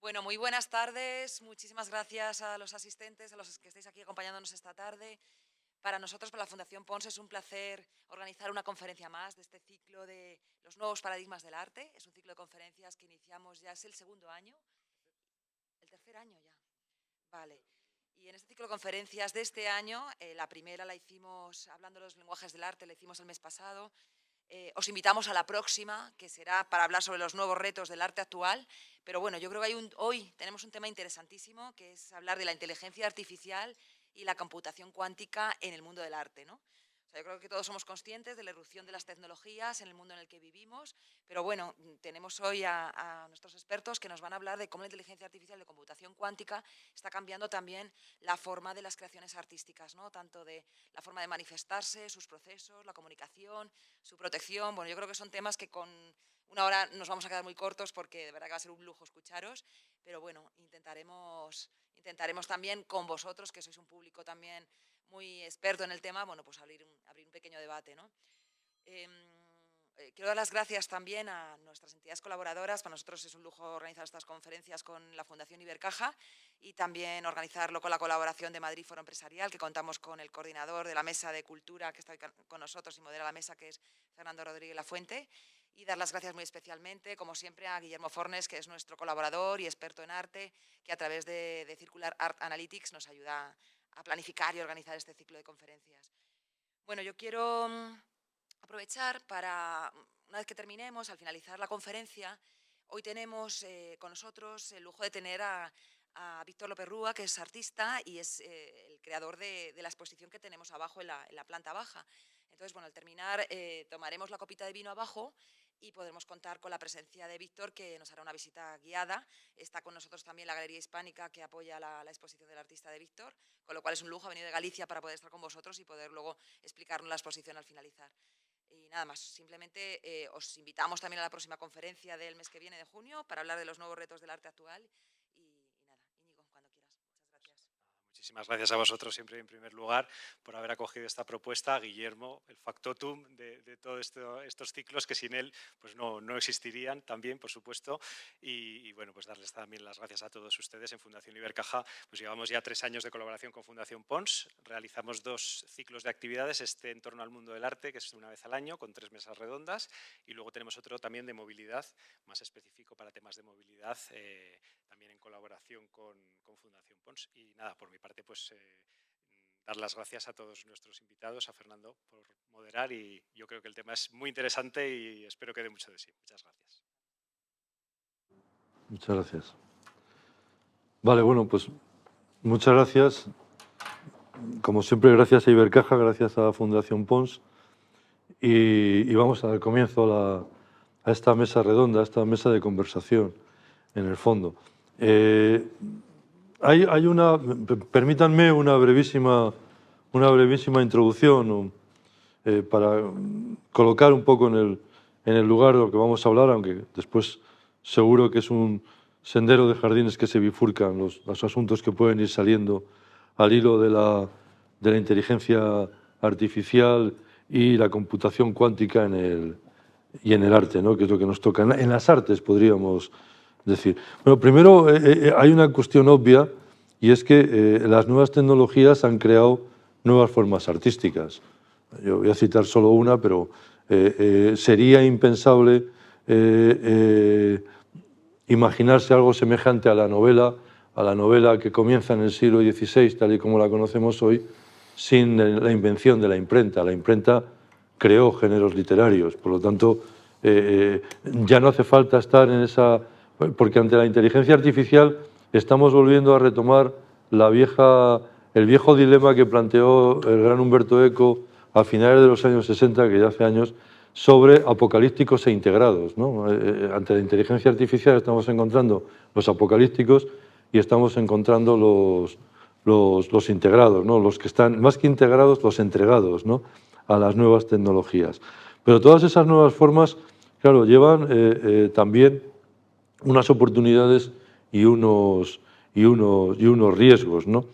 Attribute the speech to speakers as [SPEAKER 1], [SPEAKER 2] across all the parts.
[SPEAKER 1] Bueno, muy buenas tardes. Muchísimas gracias a los asistentes, a los que estáis aquí acompañándonos esta tarde. Para nosotros, para la Fundación Pons, es un placer organizar una conferencia más de este ciclo de los nuevos paradigmas del arte. Es un ciclo de conferencias que iniciamos ya, es el segundo año, el tercer año ya. Vale. Y en este ciclo de conferencias de este año, la primera la hicimos, hablando de los lenguajes del arte, la hicimos el mes pasado. Os invitamos a la próxima, que será para hablar sobre los nuevos retos del arte actual. Pero bueno, yo creo que hoy tenemos un tema interesantísimo, que es hablar de la inteligencia artificial y la computación cuántica en el mundo del arte, ¿no? O sea, yo creo que todos somos conscientes de la irrupción de las tecnologías en el mundo en el que vivimos, pero bueno, tenemos hoy a nuestros expertos que nos van a hablar de cómo la inteligencia artificial y la computación cuántica está cambiando también la forma de las creaciones artísticas, ¿no? Tanto de la forma de manifestarse, sus procesos, la comunicación, su protección. Bueno, yo creo que son temas que con una hora nos vamos a quedar muy cortos porque de verdad que va a ser un lujo escucharos, pero bueno, intentaremos también con vosotros, que sois un público también muy experto en el tema, bueno, pues abrir un pequeño debate, ¿no? Quiero dar las gracias también a nuestras entidades colaboradoras. Para nosotros es un lujo organizar estas conferencias con la Fundación Ibercaja y también organizarlo con la colaboración de Madrid Foro Empresarial, que contamos con el coordinador de la Mesa de Cultura, que está hoy con nosotros y modera la mesa, que es Fernando Rodríguez Lafuente. Y dar las gracias muy especialmente, como siempre, a Guillermo Fornes, que es nuestro colaborador y experto en arte, que a través de Circular Art Analytics nos ayuda a planificar y organizar este ciclo de conferencias. Bueno, yo quiero aprovechar para, una vez que terminemos, al finalizar la conferencia, hoy tenemos con nosotros el lujo de tener a Víctor López Rúa, que es artista y es el creador de la exposición que tenemos abajo en la planta baja. Entonces, bueno, al terminar tomaremos la copita de vino abajo y podremos contar con la presencia de Víctor, que nos hará una visita guiada. Está con nosotros también la Galería Hispánica, que apoya la exposición del artista de Víctor, con lo cual es un lujo, ha venido de Galicia para poder estar con vosotros y poder luego explicarnos la exposición al finalizar. Y nada más, simplemente os invitamos también a la próxima conferencia del mes que viene, de junio, para hablar de los nuevos retos del arte actual. Y nada, Íñigo, cuando quieras. Muchas gracias.
[SPEAKER 2] Muchísimas gracias a vosotros siempre en primer lugar por haber acogido esta propuesta, a Guillermo, el factotum de todos estos ciclos que sin él pues no existirían también, por supuesto, y bueno, pues darles también las gracias a todos ustedes. En Fundación Ibercaja pues llevamos ya 3 años de colaboración con Fundación Pons, realizamos 2 ciclos de actividades, este en torno al mundo del arte, que es una vez al año, con 3 mesas redondas, y luego tenemos otro también de movilidad, más específico para temas de movilidad, también en colaboración con Fundación Pons. Y nada, por mi parte, pues dar las gracias a todos nuestros invitados, a Fernando por moderar, y yo creo que el tema es muy interesante y espero que dé mucho de sí. Muchas gracias.
[SPEAKER 3] Muchas gracias. Vale, bueno, pues muchas gracias. Como siempre, gracias a Ibercaja, gracias a Fundación Pons. Y vamos a dar comienzo a esta mesa redonda, a esta mesa de conversación, en el fondo. Permítanme una brevísima introducción para colocar un poco en el lugar de lo que vamos a hablar, aunque después seguro que es un sendero de jardines que se bifurcan los asuntos que pueden ir saliendo al hilo de la inteligencia artificial y la computación cuántica en el arte, ¿no? Que es lo que nos toca. En las artes, podríamos decir. Bueno, primero hay una cuestión obvia, y es que las nuevas tecnologías han creado nuevas formas artísticas. Yo voy a citar solo una, pero sería impensable imaginarse algo semejante a la novela que comienza en el siglo XVI, tal y como la conocemos hoy, sin la invención de la imprenta. La imprenta creó géneros literarios, por lo tanto, ya no hace falta estar en esa... Porque ante la inteligencia artificial estamos volviendo a retomar el viejo dilema que planteó el gran Umberto Eco a finales de los años 60, que ya hace años, sobre apocalípticos e integrados, ¿no? Ante la inteligencia artificial estamos encontrando los apocalípticos y estamos encontrando los integrados, ¿no? Los que están, más que integrados, los entregados, ¿no? A las nuevas tecnologías. Pero todas esas nuevas formas, claro, llevan también unas oportunidades y unos riesgos, ¿no?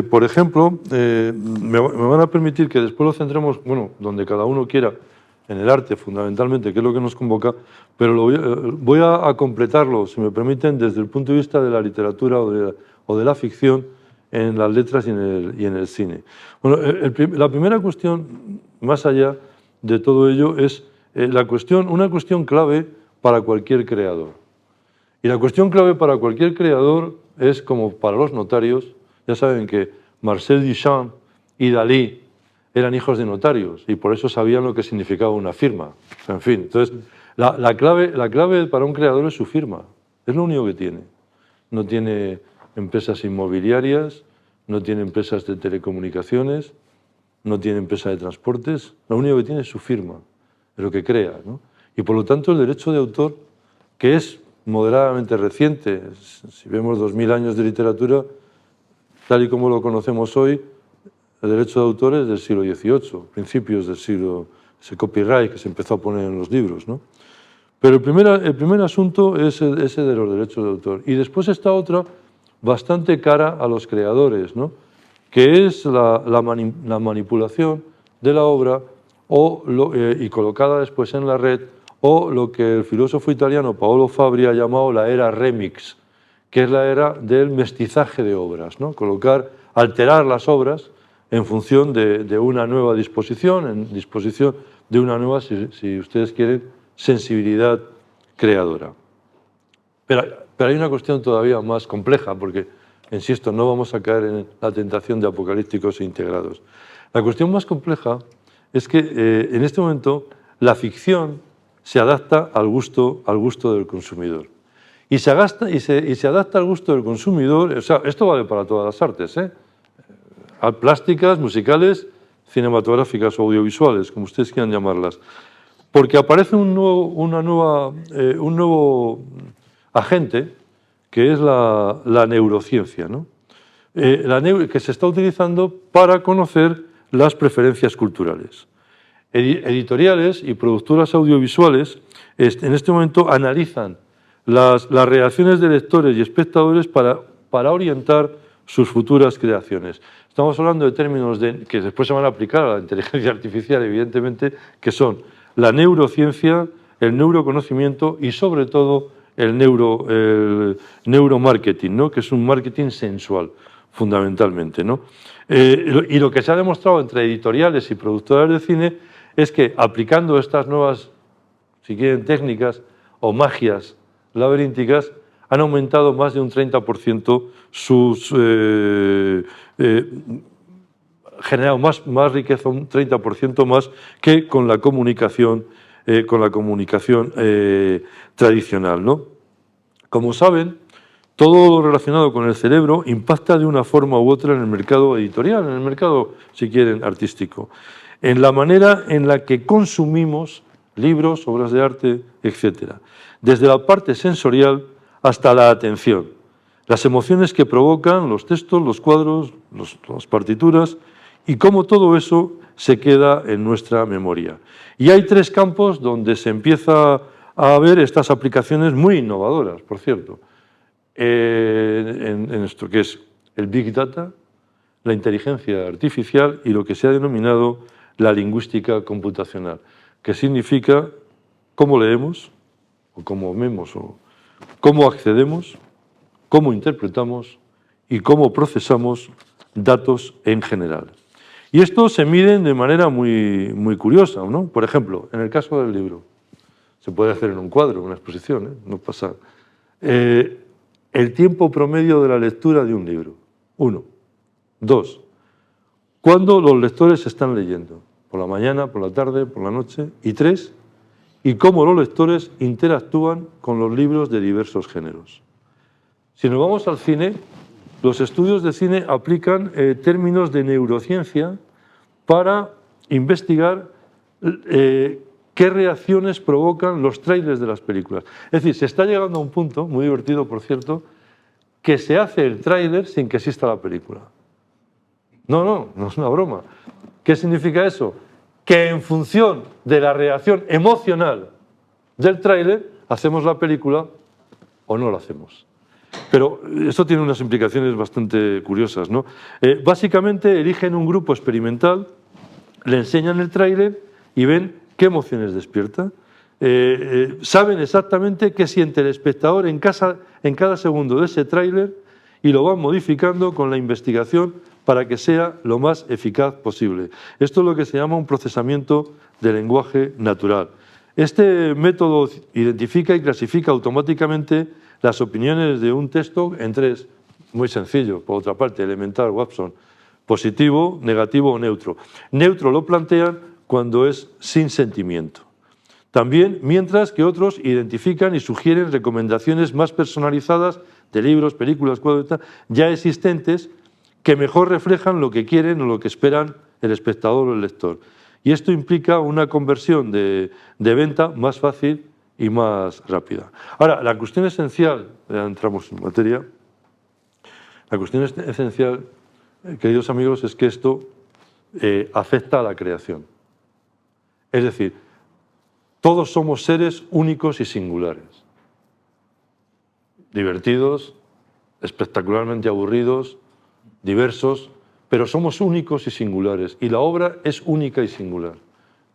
[SPEAKER 3] Por ejemplo, me van a permitir que después lo centremos, bueno, donde cada uno quiera, en el arte fundamentalmente, que es lo que nos convoca, pero voy a completarlo, si me permiten, desde el punto de vista de la literatura o de la ficción en las letras y en el cine. Bueno, la primera cuestión, más allá de todo ello, es una cuestión clave para cualquier creador. Y la cuestión clave para cualquier creador es, como para los notarios, ya saben que Marcel Duchamp y Dalí eran hijos de notarios y por eso sabían lo que significaba una firma. En fin, entonces, la clave para un creador es su firma, es lo único que tiene. No tiene empresas inmobiliarias, no tiene empresas de telecomunicaciones, no tiene empresa de transportes, lo único que tiene es su firma, es lo que crea, ¿no? Y por lo tanto el derecho de autor, que es moderadamente reciente, si vemos 2000 años de literatura, tal y como lo conocemos hoy, el derecho de autor es del siglo XVIII, principios del siglo, ese copyright que se empezó a poner en los libros, ¿no? Pero el primer asunto es ese de los derechos de autor. Y después está otra bastante cara a los creadores, ¿no? Que es la manipulación de la obra y colocada después en la red, o lo que el filósofo italiano Paolo Fabri ha llamado la era remix, que es la era del mestizaje de obras, ¿no? Alterar las obras en función de una nueva disposición, en disposición de una nueva, si ustedes quieren, sensibilidad creadora. Pero hay una cuestión todavía más compleja, porque, insisto, no vamos a caer en la tentación de apocalípticos e integrados. La cuestión más compleja es que en este momento la ficción se adapta al gusto del consumidor. Y se adapta al gusto del consumidor, o sea, esto vale para todas las artes, plásticas, musicales, cinematográficas o audiovisuales, como ustedes quieran llamarlas, porque aparece un nuevo agente, que es la neurociencia, ¿no? Que se está utilizando para conocer las preferencias culturales. Editoriales y productoras audiovisuales en este momento analizan las reacciones de lectores y espectadores para orientar sus futuras creaciones. Estamos hablando de términos que después se van a aplicar a la inteligencia artificial, evidentemente, que son la neurociencia, el neuroconocimiento y, sobre todo, el neuromarketing, ¿no? Que es un marketing sensual, fundamentalmente, ¿no? Y lo que se ha demostrado entre editoriales y productoras de cine es que, aplicando estas nuevas, si quieren, técnicas o magias laberínticas, han aumentado más de un 30% generado más riqueza, un 30% más que con la comunicación tradicional, ¿no? Como saben, todo lo relacionado con el cerebro impacta de una forma u otra en el mercado editorial, en el mercado, si quieren, artístico, en la manera en la que consumimos libros, obras de arte, etc. Desde la parte sensorial hasta la atención, las emociones que provocan los textos, los cuadros, las partituras y cómo todo eso se queda en nuestra memoria. Y hay tres campos donde se empieza a ver estas aplicaciones muy innovadoras, por cierto, en esto que es el Big Data, la inteligencia artificial y lo que se ha denominado la lingüística computacional, que significa cómo leemos, o cómo vemos, o cómo accedemos, cómo interpretamos y cómo procesamos datos en general. Y esto se mide de manera muy, muy curiosa, ¿no? Por ejemplo, en el caso del libro, se puede hacer en un cuadro, en una exposición, no pasa. El tiempo promedio de la lectura de un libro. 1. 2. ¿Cuándo los lectores están leyendo? ¿Por la mañana, por la tarde, por la noche? Y 3. Y cómo los lectores interactúan con los libros de diversos géneros. Si nos vamos al cine, los estudios de cine aplican términos de neurociencia para investigar qué reacciones provocan los trailers de las películas. Es decir, se está llegando a un punto, muy divertido por cierto, que se hace el tráiler sin que exista la película. No es una broma. ¿Qué significa eso? Que en función de la reacción emocional del tráiler hacemos la película o no la hacemos. Pero esto tiene unas implicaciones bastante curiosas, ¿no? Básicamente eligen un grupo experimental, le enseñan el tráiler y ven qué emociones despierta. Saben exactamente qué siente el espectador en cada segundo de ese tráiler y lo van modificando con la investigación para que sea lo más eficaz posible. Esto es lo que se llama un procesamiento de lenguaje natural. Este método identifica y clasifica automáticamente las opiniones de un texto en tres. Muy sencillo, por otra parte, elemental, Watson. Positivo, negativo o neutro. Neutro lo plantean cuando es sin sentimiento. También, mientras que otros identifican y sugieren recomendaciones más personalizadas de libros, películas, cuadros ya existentes que mejor reflejan lo que quieren o lo que esperan el espectador o el lector. Y esto implica una conversión de venta más fácil y más rápida. Ahora, la cuestión esencial, ya entramos en materia, la cuestión esencial, queridos amigos, es que esto afecta a la creación. Es decir, todos somos seres únicos y singulares. Divertidos, espectacularmente aburridos, diversos, pero somos únicos y singulares. Y la obra es única y singular.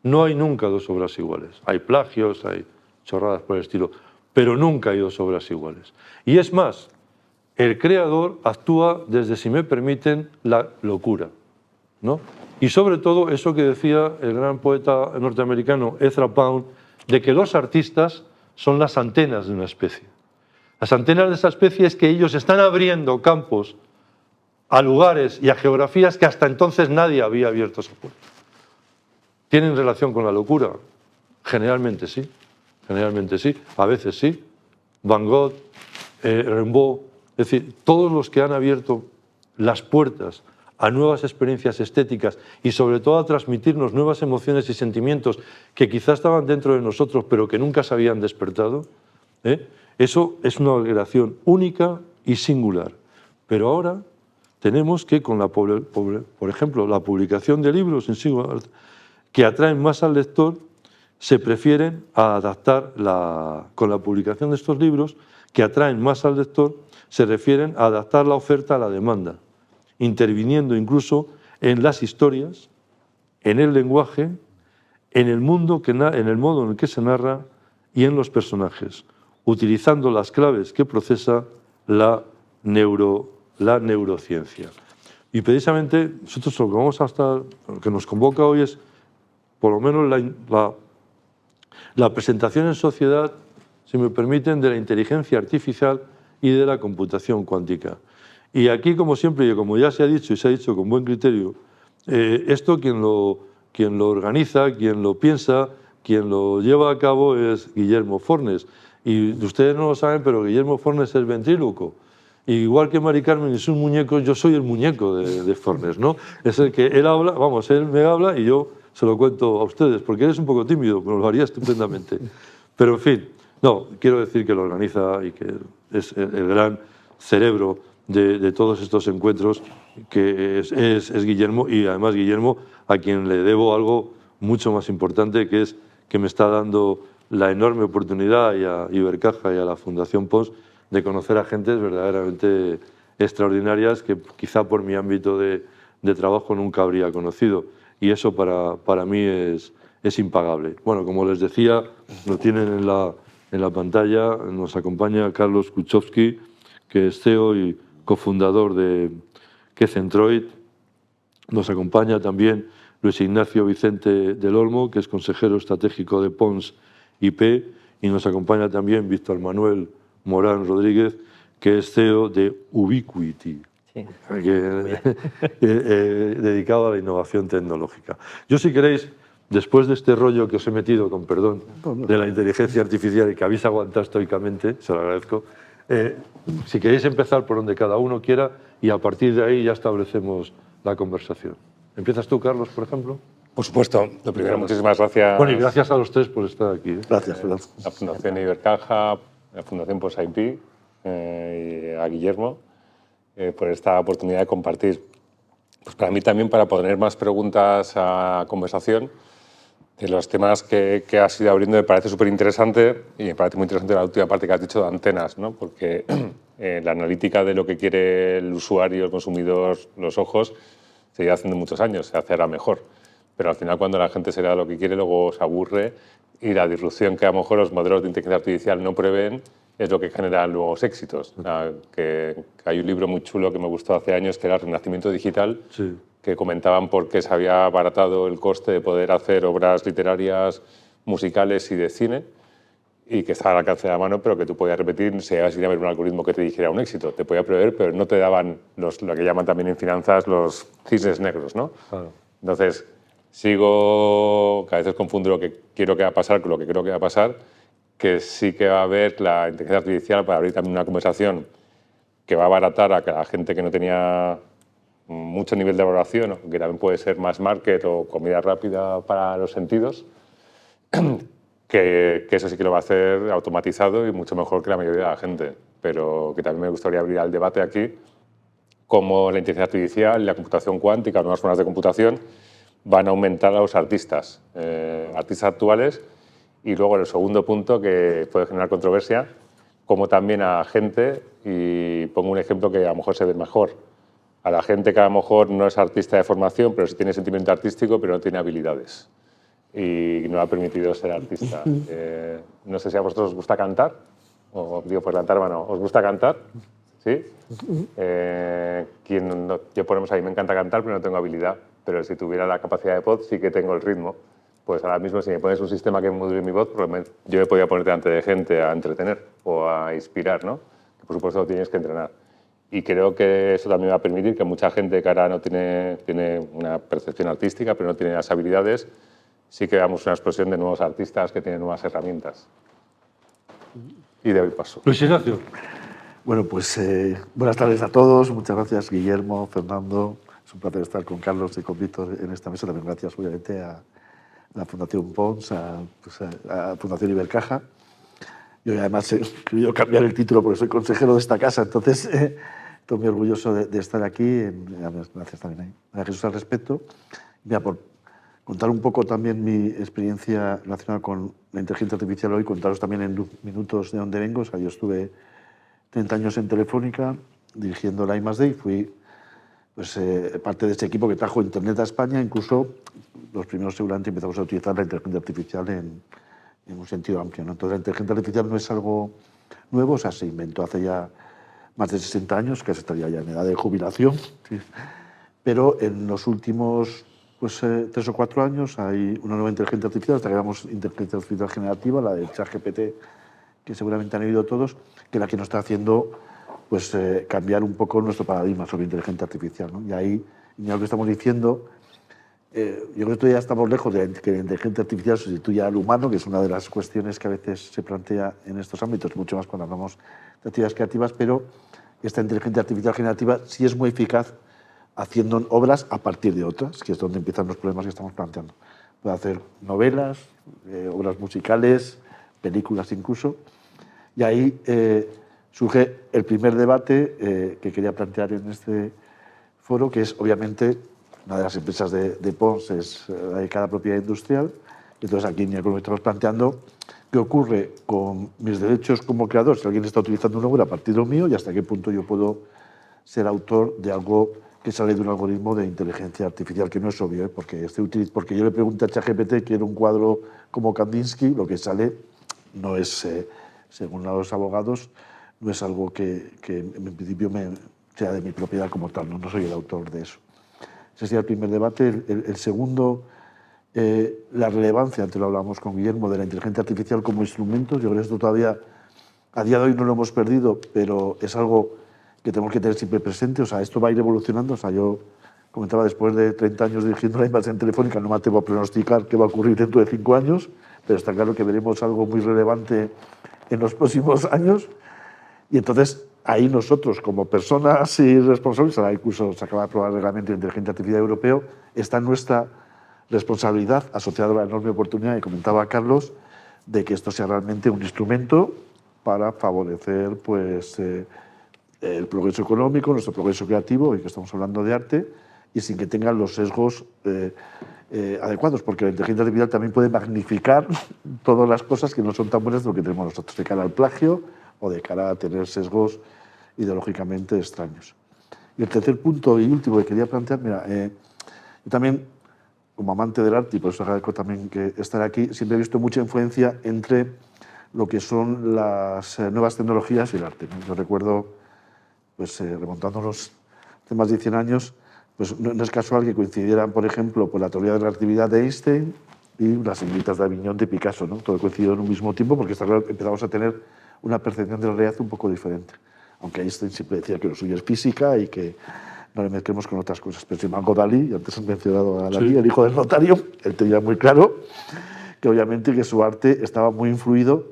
[SPEAKER 3] No hay nunca dos obras iguales. Hay plagios, hay chorradas por el estilo, pero nunca hay dos obras iguales. Y es más, el creador actúa desde, si me permiten, la locura, ¿no? Y sobre todo eso que decía el gran poeta norteamericano Ezra Pound, de que los artistas son las antenas de una especie. Las antenas de esa especie es que ellos están abriendo campos a lugares y a geografías que hasta entonces nadie había abierto esa puerta. ¿Tienen relación con la locura? Generalmente sí, a veces sí. Van Gogh, Rimbaud, es decir, todos los que han abierto las puertas a nuevas experiencias estéticas y sobre todo a transmitirnos nuevas emociones y sentimientos que quizás estaban dentro de nosotros pero que nunca se habían despertado, eso es una creación única y singular. Pero ahora tenemos que, con por ejemplo, la publicación de libros en sí, que atraen más al lector, se prefieren a adaptar, con la publicación de estos libros, que atraen más al lector, se refieren a adaptar la oferta a la demanda, interviniendo incluso en las historias, en el lenguaje, en el modo en el que se narra y en los personajes, utilizando las claves que procesa la neurociencia. Y precisamente nosotros lo que nos convoca hoy es, por lo menos, la presentación en sociedad, si me permiten, de la inteligencia artificial y de la computación cuántica. Y aquí, como siempre, y como ya se ha dicho y se ha dicho con buen criterio, esto quien lo organiza, quien lo piensa, quien lo lleva a cabo es Guillermo Fornes. Y ustedes no lo saben, pero Guillermo Fornes es ventríloco. Igual que Mari Carmen es un muñeco, yo soy el muñeco de Fornes, ¿no? Es el que él habla, vamos, él me habla y yo se lo cuento a ustedes, porque eres un poco tímido, pero lo haría estupendamente. Pero, en fin, no, quiero decir que lo organiza y que es el gran cerebro de todos estos encuentros, que es Guillermo, y además Guillermo, a quien le debo algo mucho más importante, que es que me está dando la enorme oportunidad y a Ibercaja y a la Fundación Pons de conocer a gentes verdaderamente extraordinarias que quizá por mi ámbito de trabajo nunca habría conocido. Y eso para mí es impagable. Bueno, como les decía, lo tienen en la pantalla, nos acompaña Carlos Kuchowski, que es CEO y cofundador de Kecentroid. Nos acompaña también Luis Ignacio Vicente del Olmo, que es consejero estratégico de Pons IP, y nos acompaña también Víctor Manuel Morán Rodríguez, que es CEO de Ubiquity, sí, dedicado a la innovación tecnológica. Yo, si queréis, después de este rollo que os he metido, con perdón, de la inteligencia artificial y que habéis aguantado estoicamente, se lo agradezco, si queréis empezar por donde cada uno quiera y a partir de ahí ya establecemos la conversación. ¿Empiezas tú, Carlos, por ejemplo?
[SPEAKER 4] Por supuesto. Lo primero, muchísimas gracias.
[SPEAKER 3] Bueno, y gracias a los tres por estar aquí.
[SPEAKER 4] Gracias, la Fundación Ibercaja, la Fundación Pons IP y a Guillermo por esta oportunidad de compartir. Pues para mí también, para poner más preguntas a conversación de los temas que has ido abriendo, me parece súper interesante, y me parece muy interesante la última parte que has dicho de antenas, ¿no? Porque la analítica de lo que quiere el usuario, el consumidor, los ojos, se lleva haciendo muchos años, se hace ahora mejor. pero al final cuando la gente se da lo que quiere, luego se aburre y la disrupción que a lo mejor los modelos de inteligencia artificial no prevén es lo que genera luego los éxitos. O sea, que hay un libro muy chulo que me gustó hace años que era Renacimiento Digital,
[SPEAKER 3] Sí.
[SPEAKER 4] que comentaban por qué se había abaratado el coste de poder hacer obras literarias, musicales y de cine, y que estaba al alcance de la mano, pero que tú podías repetir sin haber un algoritmo que te dijera un éxito. Te podía prever, pero no te daban lo que llaman también en finanzas los cisnes negros, ¿no?
[SPEAKER 3] Claro.
[SPEAKER 4] Entonces, que a veces confundo lo que quiero que va a pasar con lo que creo que va a pasar, que sí que va a haber la inteligencia artificial para abrir también una conversación que va a abaratar a la gente que no tenía mucho nivel de valoración, que también puede ser más market o comida rápida para los sentidos, que eso sí que lo va a hacer automatizado y mucho mejor que la mayoría de la gente. Pero que también me gustaría abrir el debate aquí, cómo la inteligencia artificial, la computación cuántica, nuevas formas de computación, van a aumentar a los artistas, artistas actuales, y luego el segundo punto que puede generar controversia, como también a gente, y pongo un ejemplo que a lo mejor se ve mejor, a la gente que a lo mejor no es artista de formación, pero sí tiene sentimiento artístico, pero no tiene habilidades y no ha permitido ser artista. No sé si a vosotros os gusta cantar, o digo, pues cantar, bueno, ¿os gusta cantar? ¿Sí? Yo, por ejemplo, a mí me encanta cantar, pero no tengo habilidad, pero si tuviera la capacidad de voz, sí que tengo el ritmo. Pues ahora mismo, si me pones un sistema que module mi voz, yo me podría poner delante de gente a entretener o a inspirar, ¿no? Que por supuesto lo tienes que entrenar. Y creo que eso también va a permitir que mucha gente que ahora no tiene una percepción artística, pero no tiene las habilidades, sí que veamos una explosión de nuevos artistas que tienen nuevas herramientas. Y de hoy paso.
[SPEAKER 3] Luis Ignacio.
[SPEAKER 5] Bueno, pues buenas tardes a todos. Muchas gracias, Guillermo, Fernando. Es un placer estar con Carlos y con Víctor en esta mesa. También gracias, obviamente, a la Fundación Pons, a Fundación Ibercaja. Yo además he querido cambiar el título porque soy consejero de esta casa, entonces estoy muy orgulloso de estar aquí. Gracias también a Jesús al respecto. Mira, por contar un poco también mi experiencia relacionada con la inteligencia artificial hoy, contaros también en minutos de dónde vengo. O sea, yo estuve 30 años en Telefónica dirigiendo la I+D y fui pues, parte de ese equipo que trajo Internet a España. Incluso los primeros seguramente empezamos a utilizar la inteligencia artificial en un sentido amplio, ¿no? Entonces la inteligencia artificial no es algo nuevo, o sea, se inventó hace ya más de 60 años, que se estaría ya en edad de jubilación, ¿sí? Pero en los últimos 3 o 4 años hay una nueva inteligencia artificial, hasta que llamamos inteligencia artificial generativa, la de ChatGPT, que seguramente han oído todos, que es la que nos está haciendo pues, cambiar un poco nuestro paradigma sobre inteligencia artificial, ¿no? Y ahí, y lo que estamos diciendo, yo creo que ya estamos lejos de que la inteligencia artificial sustituya al humano, que es una de las cuestiones que a veces se plantea en estos ámbitos, mucho más cuando hablamos de actividades creativas, pero esta inteligencia artificial generativa sí es muy eficaz haciendo obras a partir de otras, que es donde empiezan los problemas que estamos planteando. Puede hacer novelas, obras musicales, películas incluso, y ahí surge el primer debate que quería plantear en este foro, que es obviamente una de las empresas de Pons es dedicada a propiedad industrial. Entonces aquí en Economía estamos planteando qué ocurre con mis derechos como creador, si alguien está utilizando una obra a partir de lo mío y hasta qué punto yo puedo ser autor de algo que sale de un algoritmo de inteligencia artificial, que no es obvio, porque yo le pregunto a ChatGPT, quiero un cuadro como Kandinsky, lo que sale no es, según los abogados, no es algo que en principio sea de mi propiedad como tal, no soy el autor de eso. Ese sería el primer debate. El segundo, la relevancia, antes lo hablábamos con Guillermo, de la inteligencia artificial como instrumento. Yo creo que esto todavía, a día de hoy no lo hemos perdido, pero es algo que tenemos que tener siempre presente. O sea, esto va a ir evolucionando. O sea, yo comentaba, después de 30 años dirigiendo la inversión telefónica, no me atrevo a pronosticar qué va a ocurrir dentro de 5 años, pero está claro que veremos algo muy relevante en los próximos años. Y entonces, ahí nosotros, como personas y responsables, ahora incluso se acaba de aprobar el reglamento de inteligencia artificial europeo, está nuestra responsabilidad asociada a la enorme oportunidad, que comentaba Carlos, de que esto sea realmente un instrumento para favorecer pues, el progreso económico, nuestro progreso creativo, y que estamos hablando de arte, y sin que tengan los sesgos adecuados, porque la inteligencia artificial también puede magnificar todas las cosas que no son tan buenas de lo que tenemos nosotros, de cara al plagio o de cara a tener sesgos ideológicamente extraños. Y el tercer punto y último que quería plantear, mira, yo también como amante del arte, y por eso agradezco también que estar aquí, siempre he visto mucha influencia entre lo que son las nuevas tecnologías y el arte. Yo recuerdo, pues remontándonos hace más de 100 años, pues no es casual que coincidieran, por ejemplo, pues la teoría de la relatividad de Einstein y las Señoritas de Aviñón de Picasso, ¿no? Todo coincidió en un mismo tiempo porque está claro que empezamos a tener una percepción de la realidad un poco diferente. Aunque Einstein siempre decía que lo suyo es física y que no le mezclemos con otras cosas. Pero sin embargo, Dalí, antes han mencionado a Dalí,
[SPEAKER 3] Sí.
[SPEAKER 5] el hijo del notario, él tenía muy claro que obviamente que su arte estaba muy influido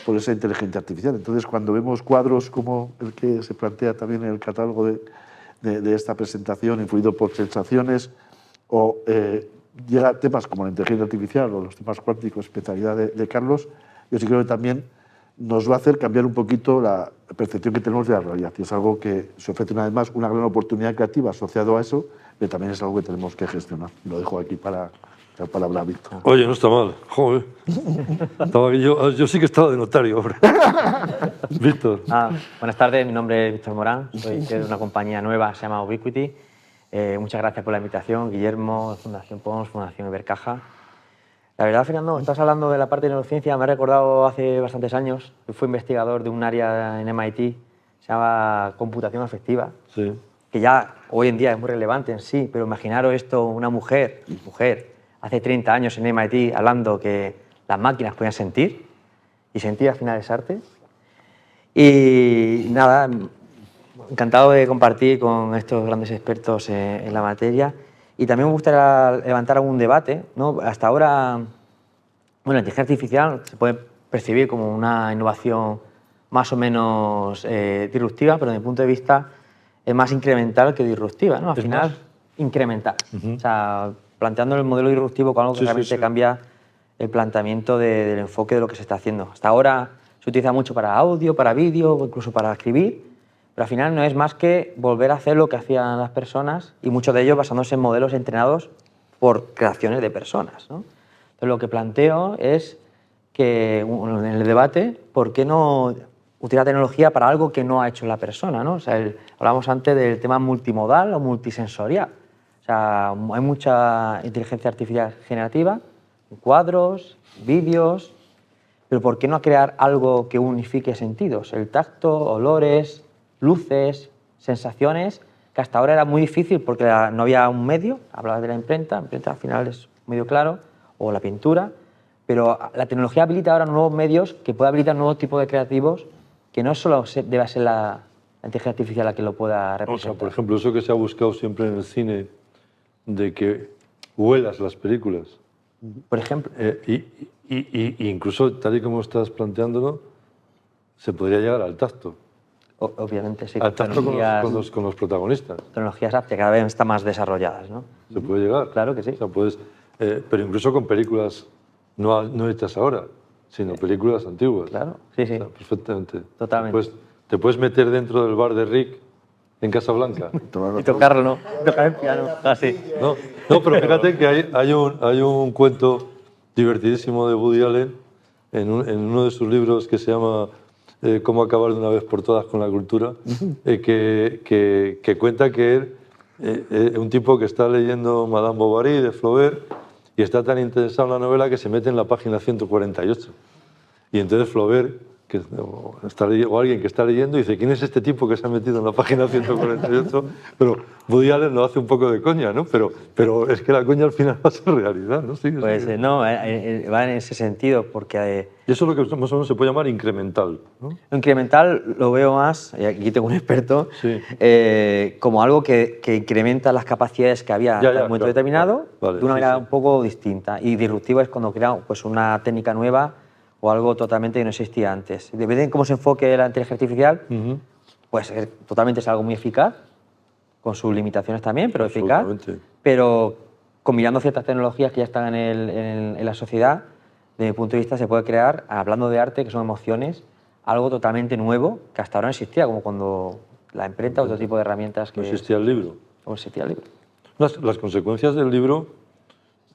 [SPEAKER 5] por esa inteligencia artificial. Entonces, cuando vemos cuadros como el que se plantea también en el catálogo de esta presentación, influido por sensaciones, o llega a temas como la inteligencia artificial o los temas cuánticos, especialidad de Carlos, yo sí creo que también nos va a hacer cambiar un poquito la percepción que tenemos de la realidad. Y es algo que se ofrece una vez más una gran oportunidad creativa asociado a eso, pero también es algo que tenemos que gestionar. Lo dejo aquí para la palabra a Víctor.
[SPEAKER 3] Oye, no está mal. Joder. Yo sí que estaba de notario ahora. Víctor.
[SPEAKER 6] Buenas tardes, mi nombre es Víctor Morán, soy de una compañía nueva, se llama Ubiquity. Muchas gracias por la invitación, Guillermo, Fundación Pons, Fundación Ibercaja. La verdad, Fernando, estás hablando de la parte de neurociencia, me ha recordado hace bastantes años, yo fui investigador de un área en MIT, se llama computación afectiva,
[SPEAKER 3] Sí.
[SPEAKER 6] que ya hoy en día es muy relevante en sí, pero imaginaros esto, una mujer, hace 30 años en MIT hablando que las máquinas podían sentir, y sentir al final es arte. Y nada, encantado de compartir con estos grandes expertos en la materia. Y también me gustaría levantar algún debate, ¿no? Hasta ahora, bueno, la inteligencia artificial se puede percibir como una innovación más o menos disruptiva, pero desde mi punto de vista es más incremental que disruptiva, ¿no? Al final, incremental. O sea, planteando el modelo disruptivo como algo que realmente cambia el planteamiento del enfoque de lo que se está haciendo. Hasta ahora se utiliza mucho para audio, para vídeo, o incluso para escribir, pero al final no es más que volver a hacer lo que hacían las personas y muchos de ellos basándose en modelos entrenados por creaciones de personas, ¿no? Entonces, lo que planteo es que en el debate, ¿por qué no utilizar tecnología para algo que no ha hecho la persona, ¿no? O sea, hablábamos antes del tema multimodal o multisensorial. O sea, hay mucha inteligencia artificial generativa, cuadros, vídeos, pero ¿por qué no crear algo que unifique sentidos? El tacto, olores, luces, sensaciones, que hasta ahora era muy difícil porque no había un medio, hablaba de la imprenta al final es un medio claro, o la pintura, pero la tecnología habilita ahora nuevos medios que puede habilitar nuevos tipos de creativos que no solo debe ser la inteligencia artificial la que lo pueda representar.
[SPEAKER 3] O sea, por ejemplo, eso que se ha buscado siempre en el cine, de que huelas las películas.
[SPEAKER 6] Por ejemplo.
[SPEAKER 3] Y incluso, tal y como estás planteándolo, se podría llegar al tacto.
[SPEAKER 6] Obviamente, sí.
[SPEAKER 3] Al tacto con los protagonistas.
[SPEAKER 6] Tecnologías que cada vez están más desarrolladas, ¿no?
[SPEAKER 3] Se puede llegar.
[SPEAKER 6] Claro que sí.
[SPEAKER 3] O sea, puedes, pero incluso con películas no hechas ahora, sino películas antiguas.
[SPEAKER 6] Claro, sí, sí.
[SPEAKER 3] O sea, perfectamente.
[SPEAKER 6] Totalmente.
[SPEAKER 3] Te puedes meter dentro del bar de Rick en Casablanca.
[SPEAKER 6] Y tocarlo, ¿no? Tocar el piano, así.
[SPEAKER 3] No, pero fíjate que hay un cuento divertidísimo de Woody Allen en uno de sus libros que se llama Cómo acabar de una vez por todas con la cultura, que cuenta que él, un tipo que está leyendo Madame Bovary de Flaubert y está tan interesado en la novela que se mete en la página 148. Y entonces Flaubert, o alguien que está leyendo, dice, ¿quién es este tipo que se ha metido en la página 148? Pero Woody Allen lo hace un poco de coña, ¿no? Pero es que la coña al final va a ser realidad, ¿no? Sí,
[SPEAKER 6] pues no, va en ese sentido, porque...
[SPEAKER 3] y eso es lo que más o menos se puede llamar incremental, ¿no?
[SPEAKER 6] Incremental lo veo más, y aquí tengo un experto,
[SPEAKER 3] Sí.
[SPEAKER 6] como algo que incrementa las capacidades que había en un momento determinado de una manera un poco distinta. Y disruptivo es cuando crea pues, una técnica nueva o algo totalmente que no existía antes. Depende de cómo se enfoque la inteligencia artificial, pues totalmente es algo muy eficaz, con sus limitaciones también, pero eficaz, pero combinando ciertas tecnologías que ya están en la sociedad, desde mi punto de vista se puede crear, hablando de arte, que son emociones, algo totalmente nuevo que hasta ahora no existía, como cuando la imprenta, otro tipo de herramientas que...
[SPEAKER 3] No existía el libro.
[SPEAKER 6] No existía el libro.
[SPEAKER 3] Las consecuencias del libro,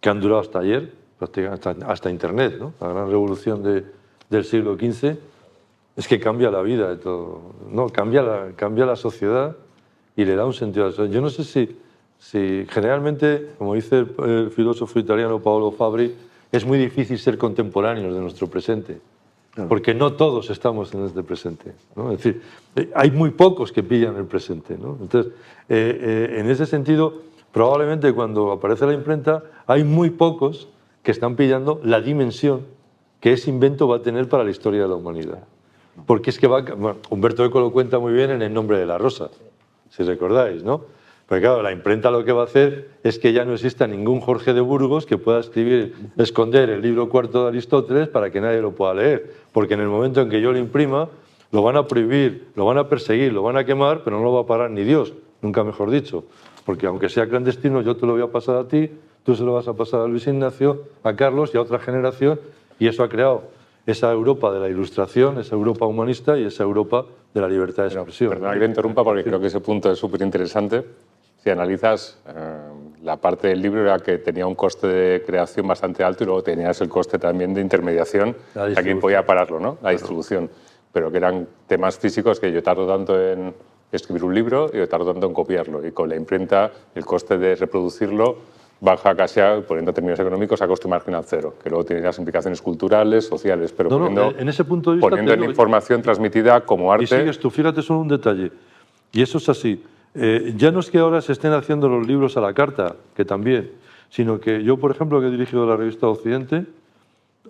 [SPEAKER 3] que han durado hasta ayer, prácticamente hasta Internet, ¿no? La gran revolución del siglo XV, es que cambia la vida de todo. No, cambia la sociedad y le da un sentido a eso. Yo no sé si Sí, generalmente, como dice el filósofo italiano Paolo Fabri, es muy difícil ser contemporáneos de nuestro presente, porque no todos estamos en este presente, ¿no? Es decir, hay muy pocos que pillan el presente, ¿no? Entonces, en ese sentido, probablemente cuando aparece la imprenta, hay muy pocos que están pillando la dimensión que ese invento va a tener para la historia de la humanidad. Porque es que bueno, Humberto Eco lo cuenta muy bien en El nombre de la rosa, si recordáis, ¿no? Porque claro, la imprenta lo que va a hacer es que ya no exista ningún Jorge de Burgos que pueda esconder el libro cuarto de Aristóteles para que nadie lo pueda leer. Porque en el momento en que yo lo imprima, lo van a prohibir, lo van a perseguir, lo van a quemar, pero no lo va a parar ni Dios, nunca mejor dicho. Porque aunque sea clandestino, yo te lo voy a pasar a ti, tú se lo vas a pasar a Luis Ignacio, a Carlos y a otra generación, y eso ha creado esa Europa de la Ilustración, esa Europa humanista y esa Europa de la libertad de expresión.
[SPEAKER 4] Perdona que le interrumpa porque creo que ese punto es súper interesante. Si analizas, la parte del libro era que tenía un coste de creación bastante alto y luego tenías el coste también de intermediación, a quien podía pararlo, ¿no? La distribución. Pero que eran temas físicos que yo tardo tanto en escribir un libro y yo tardo tanto en copiarlo. Y con la imprenta, el coste de reproducirlo baja casi, poniendo términos económicos, a coste marginal cero, que luego tiene las implicaciones culturales, sociales, pero
[SPEAKER 3] en ese punto de vista,
[SPEAKER 4] poniendo la información transmitida como arte.
[SPEAKER 3] Y sigues tú, fíjate solo un detalle, y eso es así. Ya no es que ahora se estén haciendo los libros a la carta, que también, sino que yo, por ejemplo, que he dirigido la revista Occidente,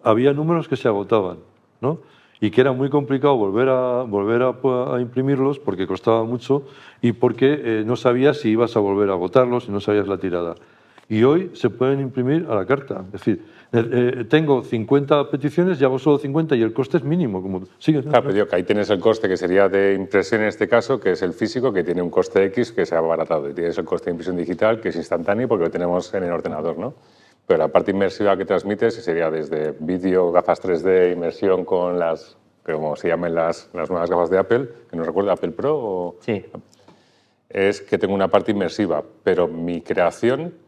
[SPEAKER 3] había números que se agotaban, ¿no? Y que era muy complicado volver a imprimirlos porque costaba mucho y porque no sabías si ibas a volver a agotarlos, si no sabías la tirada. Y hoy se pueden imprimir a la carta. Es decir, tengo 50 peticiones y hago solo 50 y el coste es mínimo.
[SPEAKER 4] Claro, pero digo que ahí tienes el coste que sería de impresión en este caso, que es el físico, que tiene un coste X que se ha abaratado. Y tienes el coste de impresión digital, que es instantáneo porque lo tenemos en el ordenador, ¿no? Pero la parte inmersiva que transmites sería desde vídeo, gafas 3D, inmersión con las, como se llaman las nuevas gafas de Apple, que no recuerdo, Apple Pro o...
[SPEAKER 6] Sí.
[SPEAKER 4] Es que tengo una parte inmersiva, pero mi creación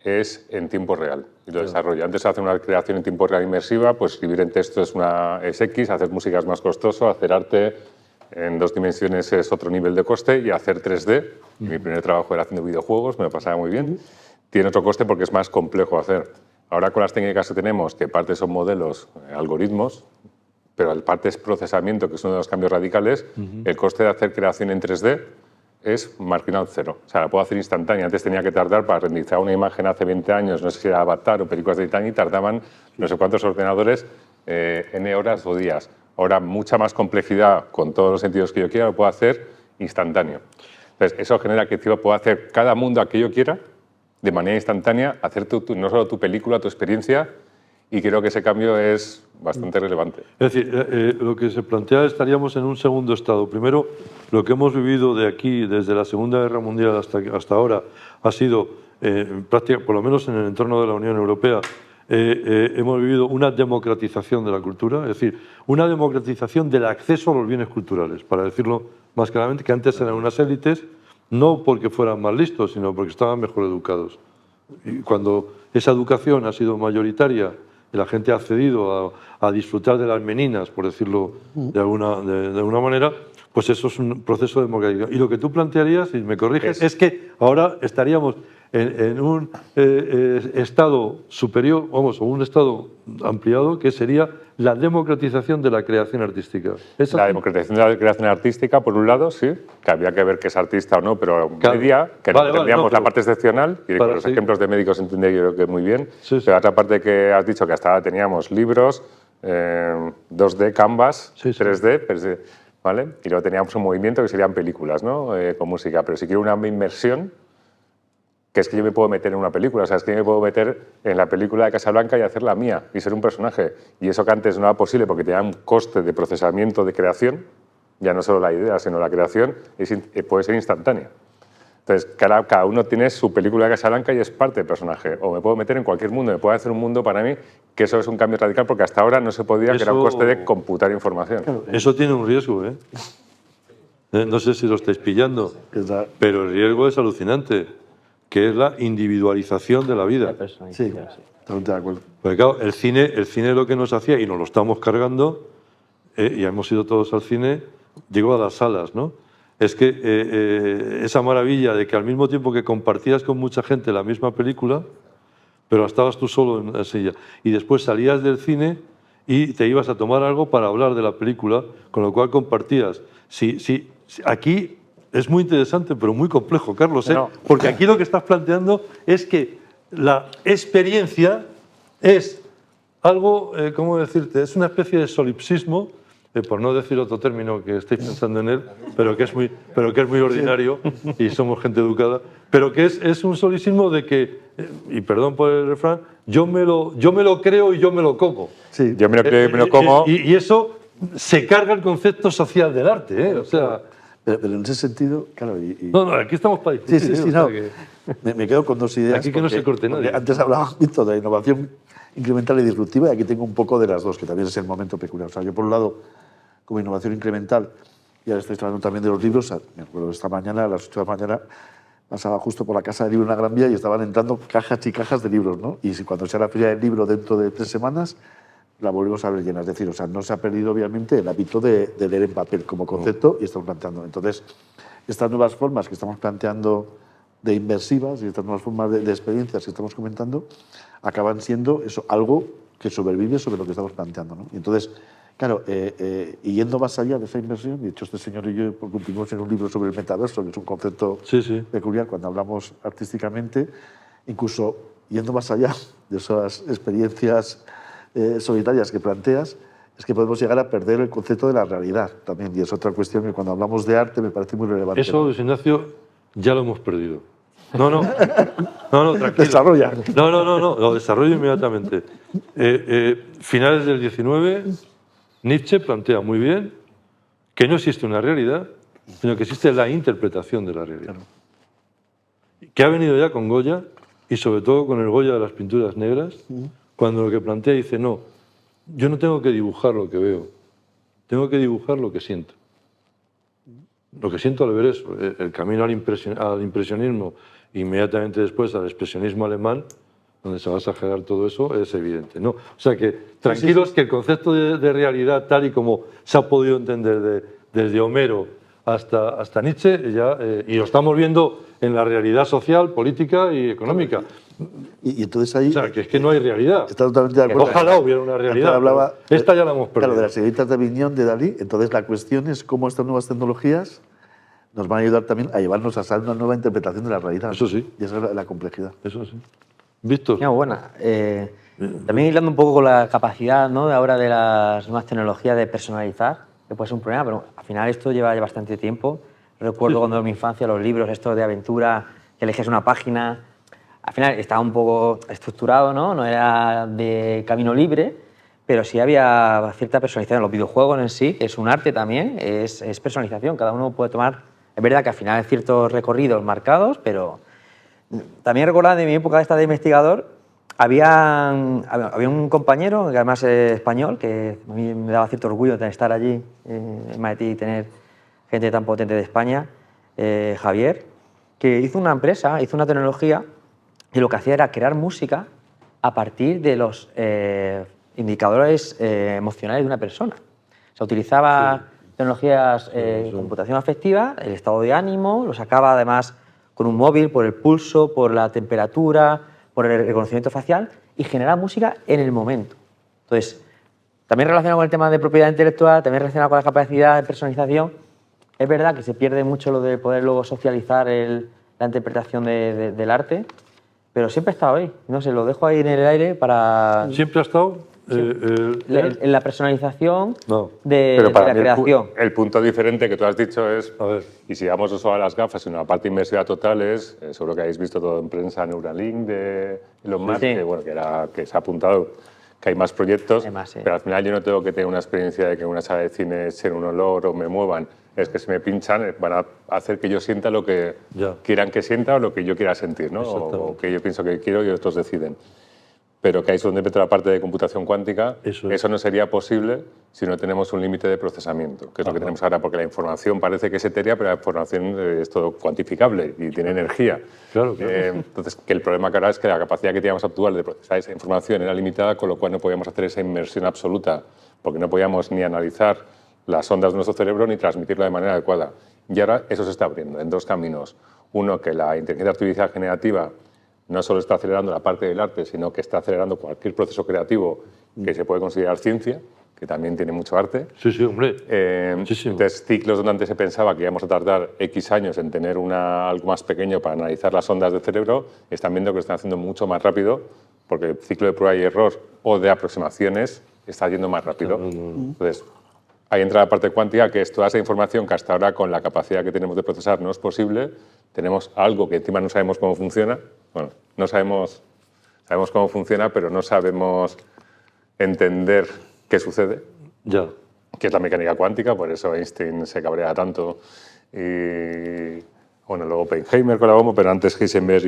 [SPEAKER 4] es en tiempo real y lo desarrollo. Antes de hacer una creación en tiempo real inmersiva, pues escribir en texto es X, hacer música es más costoso, hacer arte en 2 dimensiones es otro nivel de coste y hacer 3D, mi primer trabajo era haciendo videojuegos, me lo pasaba muy bien, tiene otro coste porque es más complejo hacer. Ahora con las técnicas que tenemos, que parte son modelos, algoritmos, pero el parte es procesamiento, que es uno de los cambios radicales, el coste de hacer creación en 3D es marginal cero. O sea, la puedo hacer instantánea. Antes tenía que tardar para renderizar una imagen hace 20 años, no sé si era Avatar o películas de Titanic, tardaban no sé cuántos ordenadores, N horas o días. Ahora, mucha más complejidad con todos los sentidos que yo quiera, lo puedo hacer instantáneo. Entonces, eso genera que yo pueda hacer cada mundo a que yo quiera, de manera instantánea, hacer no solo tu película, tu experiencia, y creo que ese cambio es bastante relevante.
[SPEAKER 3] Es decir, lo que se plantea, estaríamos en un segundo estado. Primero, lo que hemos vivido de aquí, desde la Segunda Guerra Mundial hasta ahora, ha sido, por lo menos en el entorno de la Unión Europea, hemos vivido una democratización de la cultura, es decir, una democratización del acceso a los bienes culturales, para decirlo más claramente, que antes eran unas élites, no porque fueran más listos, sino porque estaban mejor educados. Y cuando esa educación ha sido mayoritaria y la gente ha accedido a disfrutar de las meninas, por decirlo de alguna manera, pues eso es un proceso democrático. Y lo que tú plantearías, si me corriges, es que ahora estaríamos en un estado superior, vamos, o un estado ampliado, que sería la democratización de la creación artística.
[SPEAKER 4] La democratización de la creación artística, por un lado, sí, que habría que ver que es artista o no, pero media, que tendríamos la parte excepcional, y con los ejemplos de médicos entendía yo creo que muy bien, pero otra parte que has dicho, que hasta ahora teníamos libros, 2D, Canvas, 3D, ¿vale? Y luego teníamos un movimiento que serían películas, ¿no? Con música, pero si quiero una inmersión, que es que yo me puedo meter en una película, o sea, es que yo me puedo meter en la película de Casablanca y hacer la mía y ser un personaje. Y eso que antes no era posible porque tenía un coste de procesamiento de creación, ya no solo la idea, sino la creación, puede ser instantánea. Entonces, cada uno tiene su película de Casablanca y es parte del personaje. O me puedo meter en cualquier mundo, me puedo hacer un mundo para mí, que eso es un cambio radical porque hasta ahora no se podía, que era un coste de computar información.
[SPEAKER 3] Eso tiene un riesgo, ¿eh? No sé si lo estáis pillando, pero el riesgo es alucinante, que es la individualización de la vida.
[SPEAKER 5] Sí, totalmente de acuerdo.
[SPEAKER 3] Porque claro, el cine lo que nos hacía, y nos lo estamos cargando, y hemos ido todos al cine, llegó a las salas, ¿no? es que esa maravilla de que al mismo tiempo que compartías con mucha gente la misma película, pero estabas tú solo en la silla, y después salías del cine y te ibas a tomar algo para hablar de la película, con lo cual compartías. Sí, aquí es muy interesante, pero muy complejo, Carlos, ¿eh? Porque aquí lo que estás planteando es que la experiencia es algo, ¿cómo decirte? Es una especie de solipsismo, por no decir otro término que estéis pensando en él, pero que es muy ordinario y somos gente educada, pero que es un solipsismo de que, y perdón por el refrán, yo me lo creo y yo me lo como.
[SPEAKER 5] Sí.
[SPEAKER 4] Yo me lo creo y me lo como.
[SPEAKER 3] Y eso se carga el concepto social del arte, ¿eh? O sea,
[SPEAKER 5] pero en ese sentido, claro.
[SPEAKER 3] no, aquí estamos para discutir.
[SPEAKER 5] Sí,
[SPEAKER 3] ¿eh? O
[SPEAKER 5] no.
[SPEAKER 3] sea que
[SPEAKER 5] Me quedo con dos ideas.
[SPEAKER 3] Aquí que no se corte nadie.
[SPEAKER 5] Antes hablaba Víctor de la innovación incremental y disruptiva, y aquí tengo un poco de las dos, que también es el momento peculiar. O sea, yo por un lado, como innovación incremental, y ahora estoy hablando también de los libros. Me acuerdo esta mañana, a las 8 de la mañana, pasaba justo por la Casa del Libro en la Gran Vía y estaban entrando cajas y cajas de libros, ¿no? Y cuando sea la Feria del Libro dentro de 3 semanas, la volvemos a ver llena. Es decir, o sea, no se ha perdido obviamente el hábito de leer en papel como concepto y estamos planteando. Entonces, estas nuevas formas que estamos planteando de inmersivas y estas nuevas formas de experiencias que estamos comentando acaban siendo eso, algo que sobrevive sobre lo que estamos planteando, ¿no? Y entonces, claro, y yendo más allá de esa inversión, de hecho este señor y yo cumplimos en un libro sobre el metaverso, que es un concepto peculiar cuando hablamos artísticamente, incluso yendo más allá de esas experiencias solitarias que planteas, es que podemos llegar a perder el concepto de la realidad también, y es otra cuestión que cuando hablamos de arte me parece muy relevante.
[SPEAKER 3] Eso, Luis Ignacio, ya lo hemos perdido. No, tranquilo.
[SPEAKER 5] Desarrolla.
[SPEAKER 3] No, lo desarrollo inmediatamente. Finales del 19, Nietzsche plantea muy bien que no existe una realidad, sino que existe la interpretación de la realidad.
[SPEAKER 5] Claro.
[SPEAKER 3] Que ha venido ya con Goya, y sobre todo con el Goya de las pinturas negras, cuando lo que plantea dice, no, yo no tengo que dibujar lo que veo, tengo que dibujar lo que siento. Lo que siento al ver eso, el camino al impresionismo, inmediatamente después al expresionismo alemán, donde se va a exagerar todo eso, es evidente, ¿no? O sea que, tranquilos, que el concepto de realidad, tal y como se ha podido entender desde Homero hasta Nietzsche, y lo estamos viendo en la realidad social, política y económica.
[SPEAKER 5] Y entonces ahí...
[SPEAKER 3] O sea, que es que no hay realidad.
[SPEAKER 5] Está totalmente de acuerdo.
[SPEAKER 3] Ojalá hubiera una realidad.
[SPEAKER 5] Hablaba,
[SPEAKER 3] esta ya la hemos perdido.
[SPEAKER 5] Claro, de las señoritas de Aviñón, de Dalí. Entonces la cuestión es cómo estas nuevas tecnologías nos van a ayudar también a llevarnos a hacer una nueva interpretación de la realidad.
[SPEAKER 3] Eso sí.
[SPEAKER 5] Y esa es la complejidad.
[SPEAKER 3] Eso sí. Víctor.
[SPEAKER 6] No, buena. También hilando un poco con la capacidad, ¿no?, de ahora de las nuevas tecnologías de personalizar, que puede ser un problema, pero al final esto lleva ya bastante tiempo. Recuerdo cuando en mi infancia los libros estos de aventura, que elegías una página, al final estaba un poco estructurado, ¿no? No era de camino libre, pero sí había cierta personalización. Los videojuegos en sí, que es un arte también, es personalización. Cada uno puede tomar... Es verdad que al final hay ciertos recorridos marcados, pero también recordaba de mi época esta de investigador, había un compañero, que además es español, que a mí me daba cierto orgullo de estar allí en MIT y tener gente tan potente de España, Javier, que hizo una empresa, hizo una tecnología y lo que hacía era crear música a partir de los indicadores emocionales de una persona. Se utilizaba tecnologías de computación afectiva, el estado de ánimo, lo sacaba además con un móvil, por el pulso, por la temperatura, por el reconocimiento facial, y generaba música en el momento. Entonces, también relacionado con el tema de propiedad intelectual, también relacionado con la capacidad de personalización, es verdad que se pierde mucho lo de poder luego socializar la interpretación del arte, pero siempre ha estado ahí. No sé, lo dejo ahí en el aire para...
[SPEAKER 3] ¿Siempre ha estado?
[SPEAKER 6] En la personalización
[SPEAKER 3] No.
[SPEAKER 6] de la creación.
[SPEAKER 4] El punto diferente que tú has dicho es,
[SPEAKER 3] A ver.
[SPEAKER 4] y si vamos solo a las gafas, en una parte inmersiva total es, seguro que habéis visto todo en prensa, Neuralink de Elon Musk,
[SPEAKER 6] Sí.
[SPEAKER 4] que se ha apuntado que hay más proyectos,
[SPEAKER 6] Hay más, sí.
[SPEAKER 4] pero al final yo no tengo que tener una experiencia de que en una sala de cine echen un olor o me muevan. Es que si me pinchan van a hacer que yo sienta lo que
[SPEAKER 3] Ya.
[SPEAKER 4] quieran que sienta o lo que yo quiera sentir, ¿no? O que yo pienso que quiero y otros deciden. Pero que ahí es donde entra la parte de computación cuántica.
[SPEAKER 3] Eso
[SPEAKER 4] No sería posible si no tenemos un límite de procesamiento, que es lo que tenemos ahora, porque la información parece que es etérea, pero la información es todo cuantificable y tiene energía.
[SPEAKER 3] Claro, claro.
[SPEAKER 4] Entonces, que el problema que ahora es que la capacidad que teníamos actual de procesar esa información era limitada, con lo cual no podíamos hacer esa inmersión absoluta, porque no podíamos ni analizar las ondas de nuestro cerebro ni transmitirla de manera adecuada. Y ahora eso se está abriendo en dos caminos. Uno, que la inteligencia artificial generativa no solo está acelerando la parte del arte, sino que está acelerando cualquier proceso creativo que se puede considerar ciencia, que también tiene mucho arte.
[SPEAKER 3] Sí, sí, hombre. Muchísimo.
[SPEAKER 4] Entonces, ciclos donde antes se pensaba que íbamos a tardar X años en tener algo más pequeño para analizar las ondas del cerebro, están viendo que lo están haciendo mucho más rápido, porque el ciclo de prueba y error o de aproximaciones está yendo más rápido. Entonces, ahí entra la parte cuántica, que es toda esa información que hasta ahora, con la capacidad que tenemos de procesar, no es posible. Tenemos algo que encima no sabemos cómo funciona. Bueno, no sabemos cómo funciona, pero no sabemos entender qué sucede.
[SPEAKER 3] Ya.
[SPEAKER 4] Que es la mecánica cuántica, por eso Einstein se cabrea tanto. Y bueno, luego Oppenheimer con la bomba, pero antes Heisenberg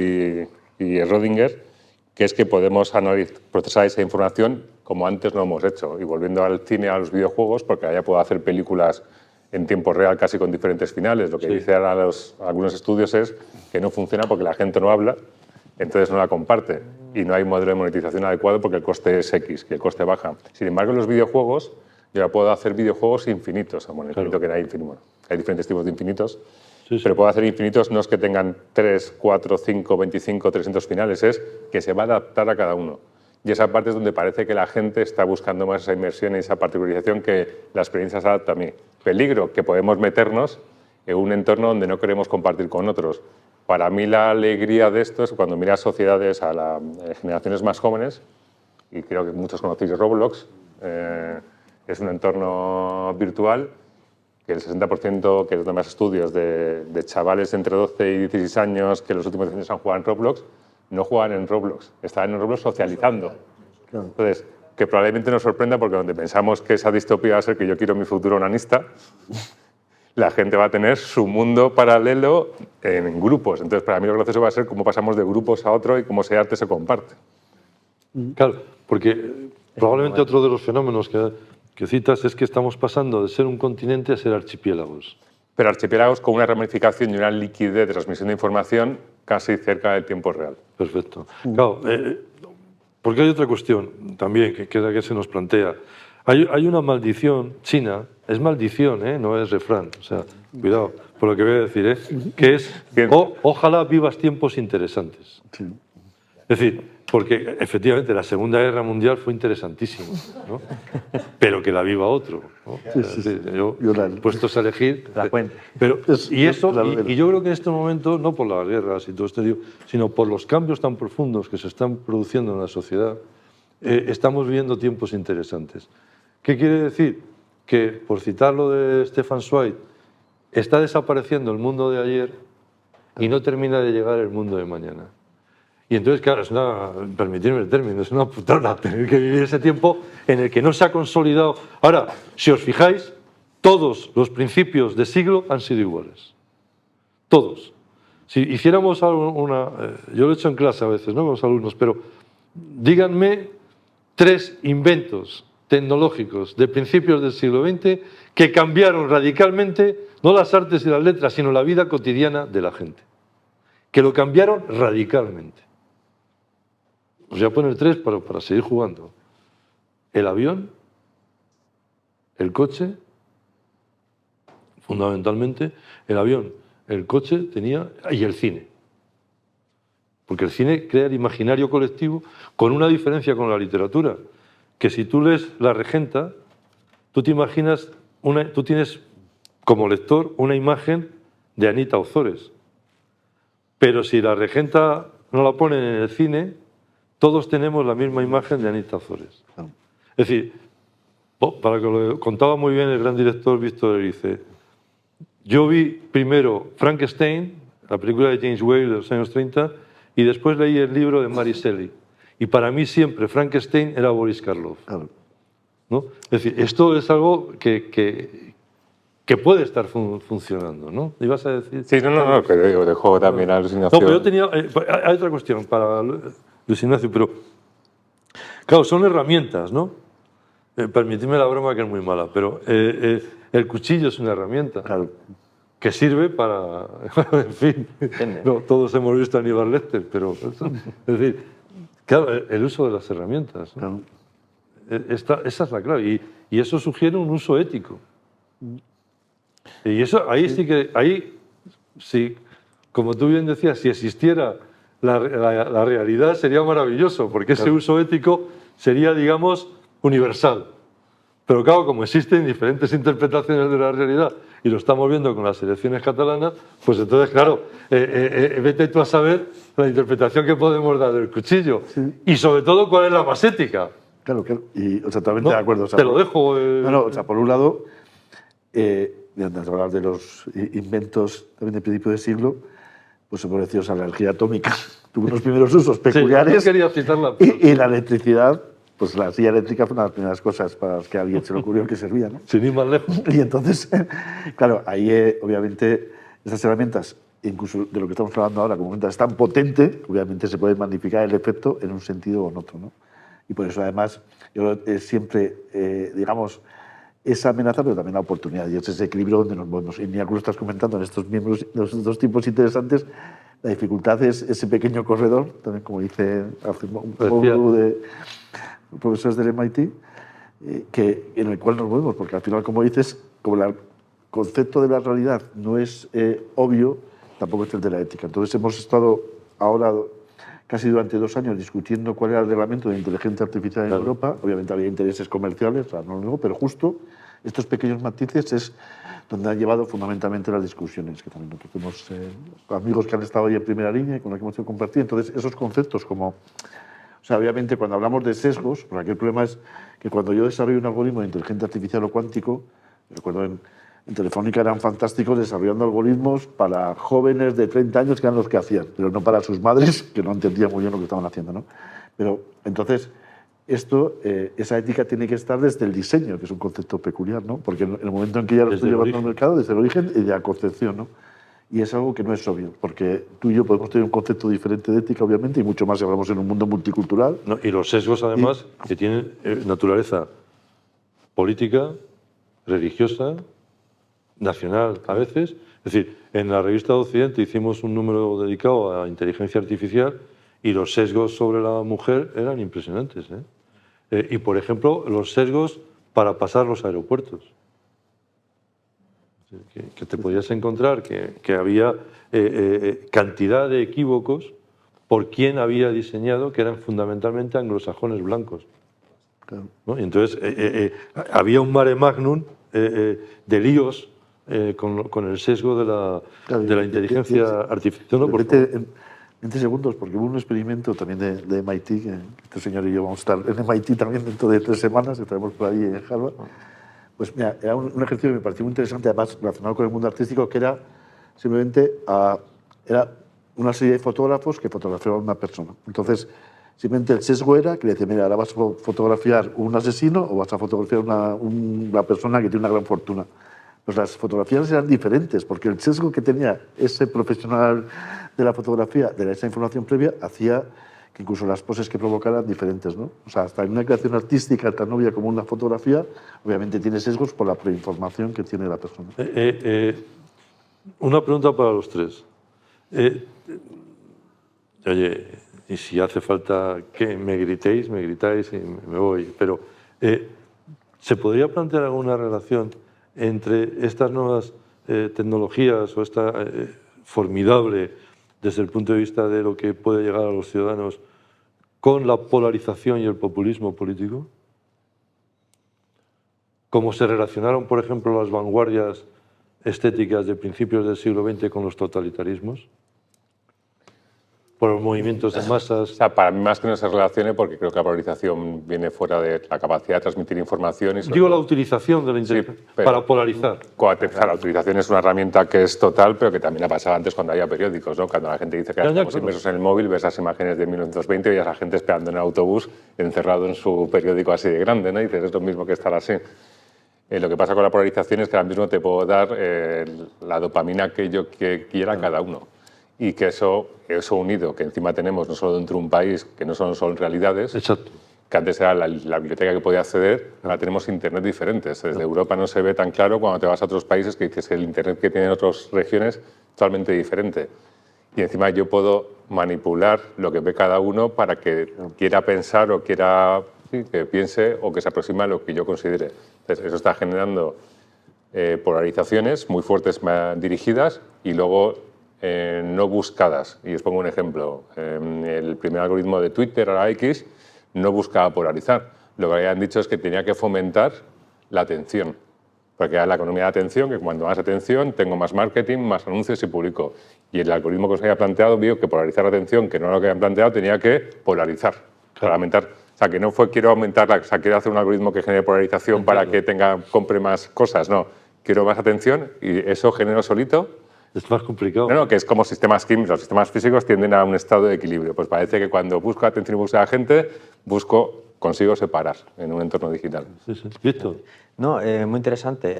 [SPEAKER 4] y Rödinger, que es que podemos procesar esa información como antes no hemos hecho. Y volviendo al cine, a los videojuegos, porque ahora ya puedo hacer películas en tiempo real casi con diferentes finales. Lo que dicen ahora algunos estudios es que no funciona porque la gente no habla, entonces no la comparte. Y no hay modelo de monetización adecuado porque el coste es X, que el coste baja. Sin embargo, en los videojuegos, yo ahora puedo hacer videojuegos infinitos. Bueno, infinito que hay diferentes tipos de infinitos. Sí, sí. Pero puedo hacer infinitos, no es que tengan 3, 4, 5, 25, 300 finales, es que se va a adaptar a cada uno. Y esa parte es donde parece que la gente está buscando más esa inmersión y esa particularización, que la experiencia se adapta a mí. Peligro, que podemos meternos en un entorno donde no queremos compartir con otros. Para mí la alegría de esto es cuando miras sociedades a las generaciones más jóvenes, y creo que muchos conocéis Roblox, es un entorno virtual que el 60%, que es de más estudios, de chavales entre 12 y 16 años que los últimos años han jugado en Roblox, no juegan en Roblox, están en Roblox socializando. Claro. Entonces, que probablemente nos sorprenda, porque donde pensamos que esa distopía va a ser que yo quiero mi futuro onanista, la gente va a tener su mundo paralelo en grupos. Entonces, para mí lo gracioso va a ser cómo pasamos de grupos a otro y cómo ese arte se comparte.
[SPEAKER 3] Claro, porque probablemente otro de los fenómenos que citas es que estamos pasando de ser un continente a ser archipiélagos.
[SPEAKER 4] Pero archipiélagos con una ramificación y una liquidez de transmisión de información casi cerca del tiempo real.
[SPEAKER 3] Perfecto. Claro, porque hay otra cuestión también que se nos plantea. Hay una maldición china, es maldición, no es refrán, o sea, cuidado por lo que voy a decir, que es ojalá vivas tiempos interesantes. Sí. Es decir, porque efectivamente la Segunda Guerra Mundial fue interesantísima, ¿no? Pero que la viva otro, ¿no? Sí. Yo puestos a elegir...
[SPEAKER 6] La cuenta.
[SPEAKER 3] Pero, y yo creo que en este momento, no por las guerras y todo esto, sino por los cambios tan profundos que se están produciendo en la sociedad, estamos viviendo tiempos interesantes. ¿Qué quiere decir? Que, por citar lo de Stefan Zweig, está desapareciendo el mundo de ayer y no termina de llegar el mundo de mañana. Y entonces, claro, permitidme el término, es una putada tener que vivir ese tiempo en el que no se ha consolidado. Ahora, si os fijáis, todos los principios de siglo han sido iguales. Todos. Si hiciéramos yo lo he hecho en clase a veces, ¿no?, con los alumnos, pero díganme 3 inventos tecnológicos de principios del siglo XX que cambiaron radicalmente, no las artes y las letras, sino la vida cotidiana de la gente. Que lo cambiaron radicalmente. Os voy a poner 3 para seguir jugando. El avión, el coche, fundamentalmente, el avión, el coche y el cine. Porque el cine crea el imaginario colectivo con una diferencia con la literatura. Que si tú lees La Regenta, tú te imaginas, tú tienes como lector una imagen de Anita Ozores. Pero si La Regenta no la ponen en el cine, todos tenemos la misma imagen de Anita Ozores. Es decir, para que lo contaba muy bien el gran director Víctor Erice, yo vi primero Frankenstein, la película de James Whale de los años 30, y después leí el libro de Mary Shelley. Y para mí siempre Frankenstein era Boris Karloff, ¿no? Es decir, esto es algo que puede estar funcionando, ¿no? ¿Ibas a decir?
[SPEAKER 4] Sí, no, pero yo dejo también a Luis Ignacio.
[SPEAKER 3] No, pero yo tenía... hay otra cuestión para Luis Ignacio, pero... Claro, son herramientas, ¿no? Permitidme la broma, que es muy mala, pero el cuchillo es una herramienta. Claro. Que sirve para... en fin, no, todos hemos visto a Aníbal Lecter, pero... es decir, claro, el uso de las herramientas, ¿no? Esa es la clave, y eso sugiere un uso ético. Y eso, ahí sí, como tú bien decías, si existiera la realidad sería maravilloso, porque ese uso ético sería, digamos, universal. Pero claro, como existen diferentes interpretaciones de la realidad y lo estamos viendo con las elecciones catalanas, pues entonces, claro, vete tú a saber la interpretación que podemos dar del cuchillo.
[SPEAKER 5] Sí.
[SPEAKER 3] Y sobre todo, cuál es la más ética.
[SPEAKER 5] Claro, y totalmente
[SPEAKER 3] ¿No?
[SPEAKER 5] de acuerdo. O sea,
[SPEAKER 3] Te lo dejo.
[SPEAKER 5] No, o sea, por un lado, antes de hablar de los inventos también del principio de siglo, pues se puede decir, o sea, la energía atómica tuvo unos primeros usos peculiares.
[SPEAKER 3] Sí, yo quería citarla.
[SPEAKER 5] Y la electricidad, pues la silla eléctrica fue una de las primeras cosas para las que a alguien se le ocurrió que servía, ¿no?
[SPEAKER 3] Sin ir más lejos.
[SPEAKER 5] Y entonces, claro, ahí obviamente estas herramientas, incluso de lo que estamos hablando ahora, como es tan potente, obviamente se puede magnificar el efecto en un sentido o en otro, ¿no? Y por eso, además, yo siempre, digamos, esa amenaza, pero también la oportunidad. Y es ese equilibrio donde nos movemos. Y Niaku lo estás comentando en estos miembros, los dos tipos interesantes. La dificultad es ese pequeño corredor, también como dice hace un poco de profesores del MIT, en el cual nos movemos, porque al final, como dices, como el concepto de la realidad no es obvio, tampoco es el de la ética. Entonces hemos estado ahora casi durante 2 años discutiendo cuál era el reglamento de inteligencia artificial en Europa. Obviamente había intereses comerciales, no lo digo, pero justo estos pequeños matices es donde han llevado fundamentalmente las discusiones, que también nosotros tenemos amigos que han estado ahí en primera línea y con los que hemos ido compartir. Entonces, esos conceptos como... O sea, obviamente, cuando hablamos de sesgos, porque aquí el problema es que cuando yo desarrollo un algoritmo de inteligencia artificial o cuántico, recuerdo en Telefónica eran fantásticos desarrollando algoritmos para jóvenes de 30 años que eran los que hacían, pero no para sus madres, que no entendían muy bien lo que estaban haciendo, ¿no? Pero entonces, esa ética tiene que estar desde el diseño, que es un concepto peculiar, ¿no? Porque en el momento en que ya lo estoy llevando al mercado, desde el origen y de la concepción, ¿no? Y es algo que no es obvio, porque tú y yo podemos tener un concepto diferente de ética, obviamente, y mucho más si hablamos en un mundo multicultural.
[SPEAKER 3] No, y los sesgos, además, que tienen naturaleza política, religiosa, nacional a veces. Es decir, en la revista de Occidente hicimos un número dedicado a inteligencia artificial y los sesgos sobre la mujer eran impresionantes, ¿eh? Y, por ejemplo, los sesgos para pasar los aeropuertos. Que te podías encontrar que había cantidad de equívocos por quién había diseñado, que eran fundamentalmente anglosajones blancos.
[SPEAKER 5] Claro.
[SPEAKER 3] ¿No? Y entonces había un mare magnum de líos con el sesgo de la inteligencia artificial. ¿No?
[SPEAKER 5] En 20 segundos, porque hubo un experimento también de MIT, que este señor y yo vamos a estar en MIT también dentro de 3 semanas, estaremos por ahí en Harvard. Pues mira, era un ejercicio que me pareció muy interesante, además relacionado con el mundo artístico, que era simplemente era una serie de fotógrafos que fotografiaban a una persona. Entonces, simplemente el sesgo era que le decía, mira, ahora vas a fotografiar un asesino o vas a fotografiar una persona que tiene una gran fortuna. Pues las fotografías eran diferentes, porque el sesgo que tenía ese profesional de la fotografía, de esa información previa, hacía que incluso las poses que provocaran diferentes, ¿no? O sea, hasta en una creación artística tan obvia como una fotografía, obviamente tiene sesgos por la preinformación que tiene la persona.
[SPEAKER 3] Una pregunta para los tres. Oye, y si hace falta que me gritáis y me voy. Pero, ¿se podría plantear alguna relación entre estas nuevas tecnologías o esta formidable desde el punto de vista de lo que puede llegar a los ciudadanos con la polarización y el populismo político? ¿Cómo se relacionaron, por ejemplo, las vanguardias estéticas de principios del siglo XX con los totalitarismos? Por los movimientos de masas.
[SPEAKER 4] O sea, para mí más que no se relacione, porque creo que la polarización viene fuera de la capacidad de transmitir información.
[SPEAKER 3] Digo la utilización de la inteligencia para polarizar.
[SPEAKER 4] La utilización es una herramienta que es total, pero que también ha pasado antes cuando había periódicos, ¿no? Cuando la gente dice que estamos inmersos en el móvil, ves las imágenes de 1920 y veías a la gente esperando en el autobús encerrado en su periódico así de grande, ¿no? Y dices, es lo mismo que estar así. Lo que pasa con la polarización es que ahora mismo te puedo dar la dopamina que yo quiera cada uno. Y que eso unido, que encima tenemos no solo dentro de un país, que no son solo realidades,
[SPEAKER 3] exacto,
[SPEAKER 4] que antes era la biblioteca que podía acceder, ahora tenemos internet diferentes. Desde Europa no se ve tan claro cuando te vas a otros países que dices el internet que tienen otras regiones totalmente diferente. Y encima yo puedo manipular lo que ve cada uno para que quiera pensar o quiera que piense o que se aproxime a lo que yo considere. Entonces, eso está generando polarizaciones muy fuertes dirigidas y luego no buscadas. Y os pongo un ejemplo. El primer algoritmo de Twitter, ahora X, no buscaba polarizar. Lo que habían dicho es que tenía que fomentar la atención. Porque era la economía de atención, que cuando más atención tengo más marketing, más anuncios y publico. Y el algoritmo que os había planteado vio que polarizar la atención, que no era lo que habían planteado, tenía que polarizar, para aumentar. O sea, que no fue quiero aumentarla, o sea, quiero hacer un algoritmo que genere polarización para que compre más cosas, no. Quiero más atención y eso genero solito.
[SPEAKER 3] Es más complicado.
[SPEAKER 4] No, que es como sistemas químicos. Los sistemas físicos tienden a un estado de equilibrio. Pues parece que cuando busco atención y busco a la gente, consigo separar en un entorno digital.
[SPEAKER 3] Sí, sí. Víctor.
[SPEAKER 6] No, muy interesante.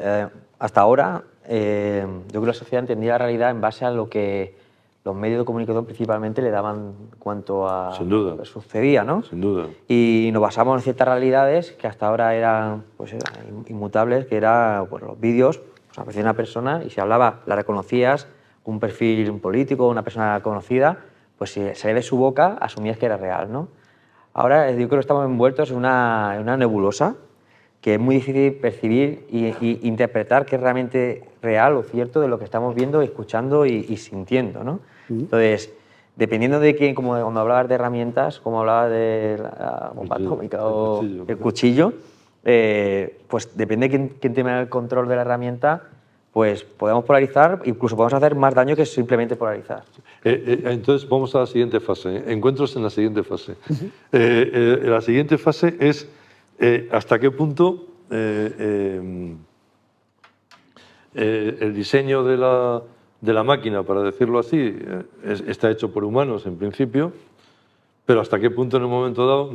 [SPEAKER 6] Hasta ahora, yo creo que la sociedad entendía la realidad en base a lo que los medios de comunicación principalmente le daban en cuanto a
[SPEAKER 3] Sin duda.
[SPEAKER 6] lo que sucedía, ¿no?
[SPEAKER 3] Sin duda.
[SPEAKER 6] Y nos basamos en ciertas realidades que hasta ahora eran, pues, eran inmutables, que eran pues, los vídeos, pues, aparecía una persona y si hablaba, la reconocías, un perfil político, una persona conocida, pues si salía de su boca, asumías que era real, ¿no? Ahora yo creo que estamos envueltos en una nebulosa que es muy difícil percibir y interpretar qué es realmente real o cierto de lo que estamos viendo, escuchando y sintiendo, ¿no? Entonces, dependiendo de quién, como cuando hablabas de herramientas, como hablabas de la bomba atómica o el cuchillo, pues depende de quién tenga el control de la herramienta, pues podemos polarizar, incluso podemos hacer más daño que simplemente polarizar.
[SPEAKER 3] Entonces vamos a la siguiente fase. Encuentros en la siguiente fase. La siguiente fase es hasta qué punto el diseño de la máquina, para decirlo así, está hecho por humanos en principio, pero hasta qué punto en un momento dado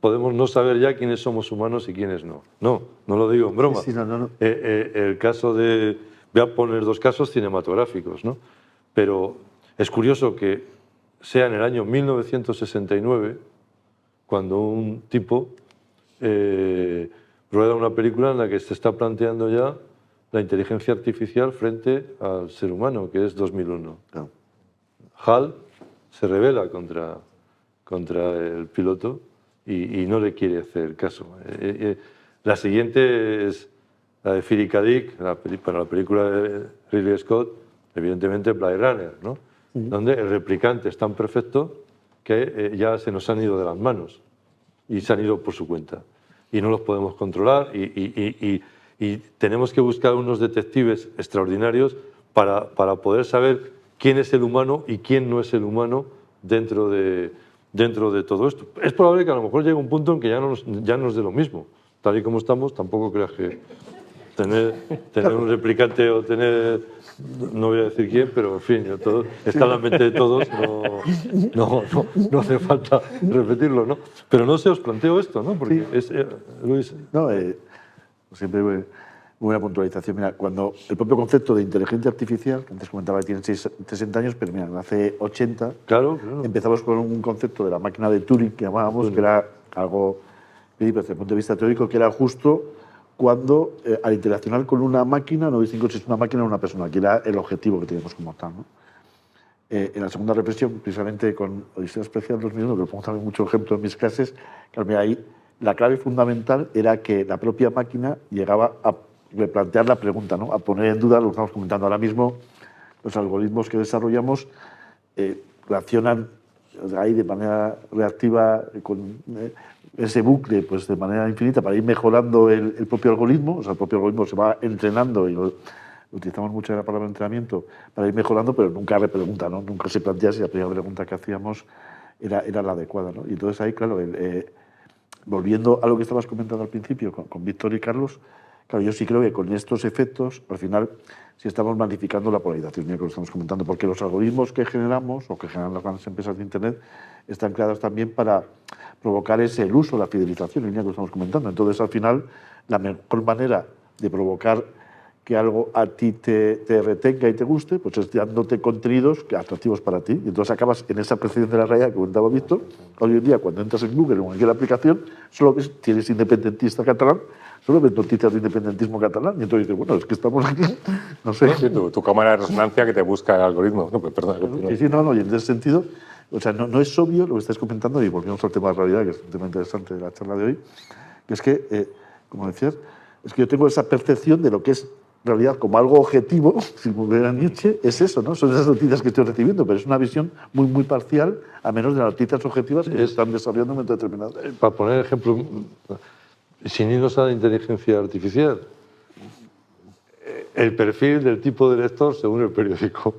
[SPEAKER 3] podemos no saber ya quiénes somos humanos y quiénes no. No lo digo en broma.
[SPEAKER 5] Sí, no.
[SPEAKER 3] El caso de... Voy a poner dos casos cinematográficos, ¿no? Pero es curioso que sea en el año 1969 cuando un tipo rueda una película en la que se está planteando ya la inteligencia artificial frente al ser humano, que es 2001.
[SPEAKER 5] Claro.
[SPEAKER 3] HAL se rebela contra el piloto y no le quiere hacer caso. La siguiente es la de Philip K. Dick, para la película de Ridley Scott, evidentemente Blade Runner, ¿no? Donde el replicante es tan perfecto que ya se nos han ido de las manos y se han ido por su cuenta. Y no los podemos controlar y tenemos que buscar unos detectives extraordinarios para poder saber quién es el humano y quién no es el humano dentro de todo esto. Es probable que a lo mejor llegue un punto en que ya no nos dé lo mismo. Tal y como estamos, tampoco creas que tener un replicante o tener, no voy a decir quién, pero en fin, está en la mente de todos, no hace falta repetirlo, ¿no? Pero no se os planteo esto, ¿no? Porque Luis...
[SPEAKER 5] No, siempre muy buena puntualización. Mira, cuando el propio concepto de inteligencia artificial, que antes comentaba que tiene 60 años, pero mira, hace 80
[SPEAKER 3] claro.
[SPEAKER 5] empezamos con un concepto de la máquina de Turing, que llamábamos, que era algo, desde el punto de vista teórico, que era justo cuando al interaccionar con una máquina no distingo si es una máquina o una persona, que era el objetivo que teníamos como tal, ¿no? En la segunda reflexión, precisamente con Odisea Espacial 2001, que lo pongo también mucho ejemplo en mis clases, claro, mira, ahí la clave fundamental era que la propia máquina llegaba a replantear la pregunta, ¿no? A poner en duda lo que estamos comentando ahora mismo. Los algoritmos que desarrollamos reaccionan ahí de manera reactiva con ese bucle, pues de manera infinita, para ir mejorando el propio algoritmo. O sea, el propio algoritmo se va entrenando y utilizamos mucho la palabra entrenamiento para ir mejorando, pero nunca repregunta, ¿no? Nunca se plantea si la primera pregunta que hacíamos era la adecuada, ¿no? Y entonces ahí, claro, volviendo a lo que estabas comentando al principio con Víctor y Carlos, claro, yo sí creo que con estos efectos, al final, sí estamos magnificando la polarización, que lo estamos comentando, porque los algoritmos que generamos, o que generan las grandes empresas de Internet, están creados también para provocar el uso, la fidelización, que lo estamos comentando. Entonces, al final, la mejor manera de provocar que algo a ti te retenga y te guste, pues es dándote contenidos atractivos para ti. Y entonces acabas en esa percepción de la realidad que comentaba Víctor. Hoy en día, cuando entras en Google o en cualquier aplicación, solo ves, tienes independentista catalán, solo ves noticias de independentismo catalán. Y entonces dices, bueno, es que estamos aquí, no sé.
[SPEAKER 4] Sí, tu cámara de resonancia que te busca el algoritmo. No, pues perdón.
[SPEAKER 5] Sí, no, y en ese sentido, o sea, no es obvio lo que estáis comentando, y volvemos al tema de realidad, que es un tema interesante de la charla de hoy, que es que, como decías, es que yo tengo esa percepción de lo que es realidad como algo objetivo, si volviera a Nietzsche, es eso, ¿no? Son esas noticias que estoy recibiendo, pero es una visión muy, muy parcial, a menos de las noticias objetivas que están desarrollando en un momento determinado.
[SPEAKER 3] Para poner ejemplo, sin irnos a la inteligencia artificial, el perfil del tipo de lector según el periódico.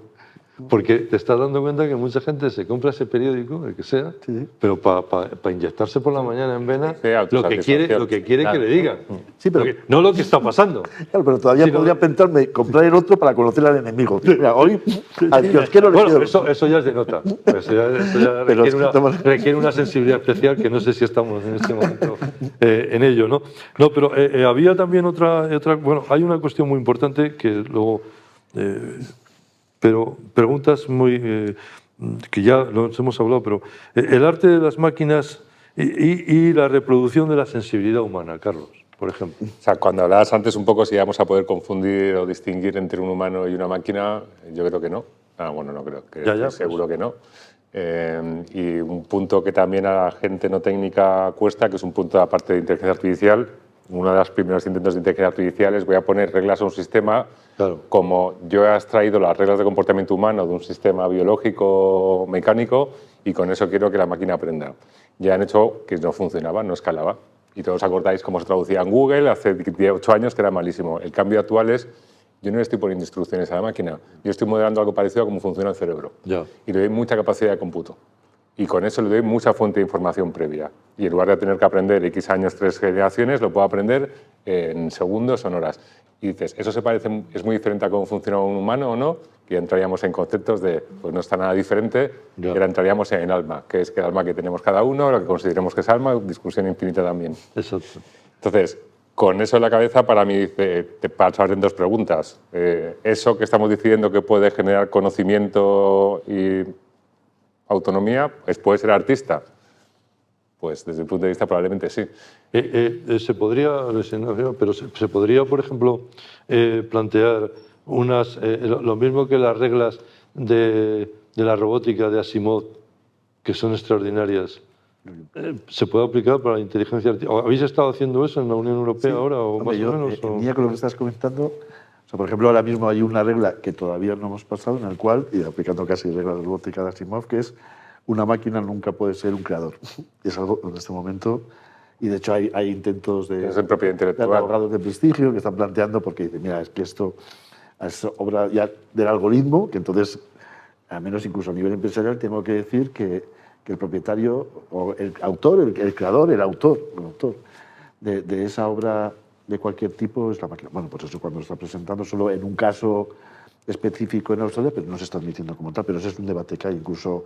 [SPEAKER 3] Porque te estás dando cuenta que mucha gente se compra ese periódico, el que sea,
[SPEAKER 5] Sí.
[SPEAKER 3] pero para inyectarse por la mañana en vena
[SPEAKER 4] Sí,
[SPEAKER 3] lo que quiere que le digan.
[SPEAKER 5] Sí, pero-
[SPEAKER 3] No lo que está pasando.
[SPEAKER 5] Claro, pero todavía
[SPEAKER 3] Sino-
[SPEAKER 5] podría pensarme comprar el otro para conocer al enemigo. Mira, hoy al kiosquero le
[SPEAKER 3] Bueno,
[SPEAKER 5] quiero.
[SPEAKER 3] eso ya es de nota. Eso ya
[SPEAKER 5] Pero
[SPEAKER 3] requiere una sensibilidad especial que no sé si estamos en este momento en ello, ¿no? No, pero había también otra. Bueno, hay una cuestión muy importante que luego. Pero preguntas muy. Que ya los hemos hablado, pero el arte de las máquinas y la reproducción de la sensibilidad humana, Carlos, por ejemplo.
[SPEAKER 4] O sea, cuando hablabas antes un poco si íbamos a poder confundir o distinguir entre un humano y una máquina, yo creo que no. Bueno, no creo, que
[SPEAKER 3] Ya,
[SPEAKER 4] seguro que no. Y un punto que también a la gente no técnica cuesta, que es un punto aparte de inteligencia artificial, uno de los primeros intentos de inteligencia artificial es voy a poner reglas a un sistema.
[SPEAKER 3] Claro.
[SPEAKER 4] Como yo he extraído las reglas de comportamiento humano de un sistema biológico mecánico y con eso quiero que la máquina aprenda. Ya han hecho que no funcionaba, no escalaba. Y todos os acordáis cómo se traducía en Google hace 8 años, que era malísimo. El cambio actual es, yo no le estoy poniendo instrucciones a la máquina, yo estoy modelando algo parecido a cómo funciona el cerebro.
[SPEAKER 3] Ya.
[SPEAKER 4] Y le doy mucha capacidad de cómputo. Y con eso le doy mucha fuente de información previa. Y en lugar de tener que aprender X años, 3 generaciones, lo puedo aprender en segundos o en horas. Y dices, ¿eso se parece, es muy diferente a cómo funciona un humano o no? Que ya entraríamos en conceptos de, pues no está nada diferente,
[SPEAKER 3] Ya.
[SPEAKER 4] y ahora entraríamos en alma, que es que el alma que tenemos cada uno, lo que consideremos que es alma, discusión infinita también.
[SPEAKER 3] Exacto.
[SPEAKER 4] Entonces, con eso en la cabeza, para mí, te pasan 2 preguntas. Eso que estamos diciendo que puede generar conocimiento y autonomía, ¿puede ser artista? Pues desde el punto de vista probablemente sí.
[SPEAKER 3] Se podría, por ejemplo, plantear lo mismo que las reglas de la robótica de Asimov, que son extraordinarias. ¿Se puede aplicar para la inteligencia artificial? ¿Habéis estado haciendo eso en la Unión Europea ahora o
[SPEAKER 5] Hombre,
[SPEAKER 3] más o menos?
[SPEAKER 5] En línea con lo que estás comentando, o sea, por ejemplo, ahora mismo hay una regla que todavía no hemos pasado, en el cual, y aplicando casi reglas de robótica de Asimov, que es una máquina nunca puede ser un creador. Es algo en este momento, y de hecho hay intentos de,
[SPEAKER 4] Es en propiedad
[SPEAKER 5] de
[SPEAKER 4] intelectual.
[SPEAKER 5] abogados de prestigio que están planteando, porque dicen, mira, es que esto es obra ya del algoritmo, que entonces, al menos incluso a nivel empresarial, tengo que decir que el propietario, o el autor, el creador, el autor de esa obra de cualquier tipo es la máquina. Bueno, pues eso cuando se está presentando solo en un caso específico en Australia, pero no se está admitiendo como tal. Pero ese es un debate que hay. Incluso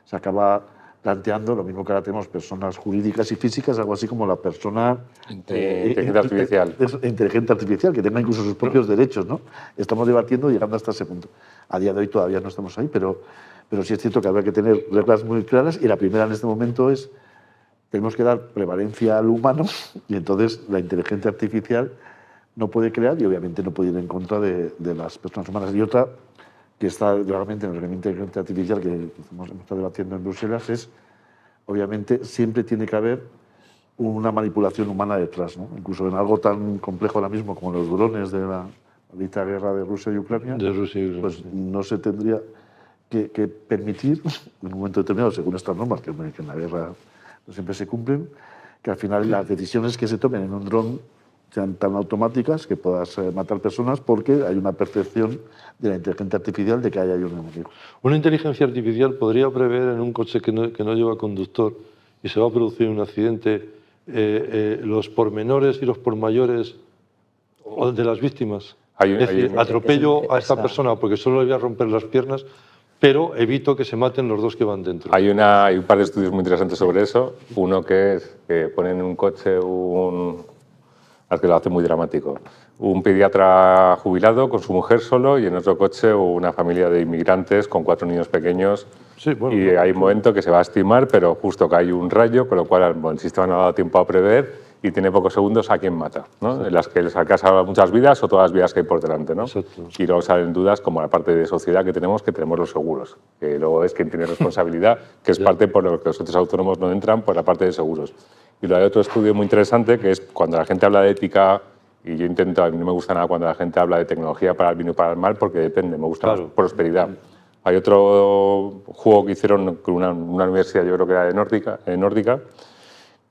[SPEAKER 5] se acaba planteando lo mismo que ahora tenemos personas jurídicas y físicas, algo así como la persona
[SPEAKER 4] Inteligencia artificial.
[SPEAKER 5] Inteligencia artificial, que tenga incluso sus propios derechos, ¿no? Estamos debatiendo llegando hasta ese punto. A día de hoy todavía no estamos ahí, pero sí es cierto que habrá que tener reglas muy claras, y la primera en este momento es tenemos que dar prevalencia al humano, y entonces la inteligencia artificial no puede crear y obviamente no puede ir en contra de las personas humanas. Y otra que está realmente en el reglamento de inteligencia artificial que hemos estado debatiendo en Bruselas es, obviamente, siempre tiene que haber una manipulación humana detrás, ¿no? Incluso en algo tan complejo ahora mismo como los drones de la maldita guerra de Rusia y Ucrania,
[SPEAKER 3] De Rusia y Ucrania,
[SPEAKER 5] pues
[SPEAKER 3] sí.
[SPEAKER 5] no se tendría que permitir, en un momento determinado, según estas normas, que en la guerra no siempre se cumplen, que al final las decisiones que se tomen en un dron sean tan automáticas que puedas matar personas porque hay una percepción de la inteligencia artificial de que hay un enemigo.
[SPEAKER 3] Una inteligencia artificial podría prever en un coche que no lleva conductor y se va a producir un accidente los pormenores y los pormayores de las víctimas. Es decir, atropello a esta persona porque solo le voy a romper las piernas, pero evito que se maten los dos que van dentro.
[SPEAKER 4] Hay un par de estudios muy interesantes sobre eso. Uno que es que ponen en un coche al que lo hace muy dramático. Un pediatra jubilado con su mujer solo, y en otro coche una familia de inmigrantes con 4 niños pequeños.
[SPEAKER 3] Sí, bueno,
[SPEAKER 4] y hay un momento que se va a estimar, pero justo cae un rayo, con lo cual el sistema no ha dado tiempo a prever y tiene pocos segundos a quién mata, ¿no? En las que les alcanza muchas vidas o todas las vidas que hay por delante, ¿no?
[SPEAKER 3] Exacto.
[SPEAKER 4] Y luego salen dudas como la parte de sociedad que tenemos los seguros, que luego es quien tiene responsabilidad, que es parte por lo que los otros autónomos no entran, por la parte de seguros. Y luego hay otro estudio muy interesante, que es cuando la gente habla de ética Y yo intento, a mí no me gusta nada cuando la gente habla de tecnología para el bien y para el mal, porque depende, me gusta
[SPEAKER 3] Claro.
[SPEAKER 4] más prosperidad. Hay otro juego que hicieron con una universidad, yo creo que era de nórdica,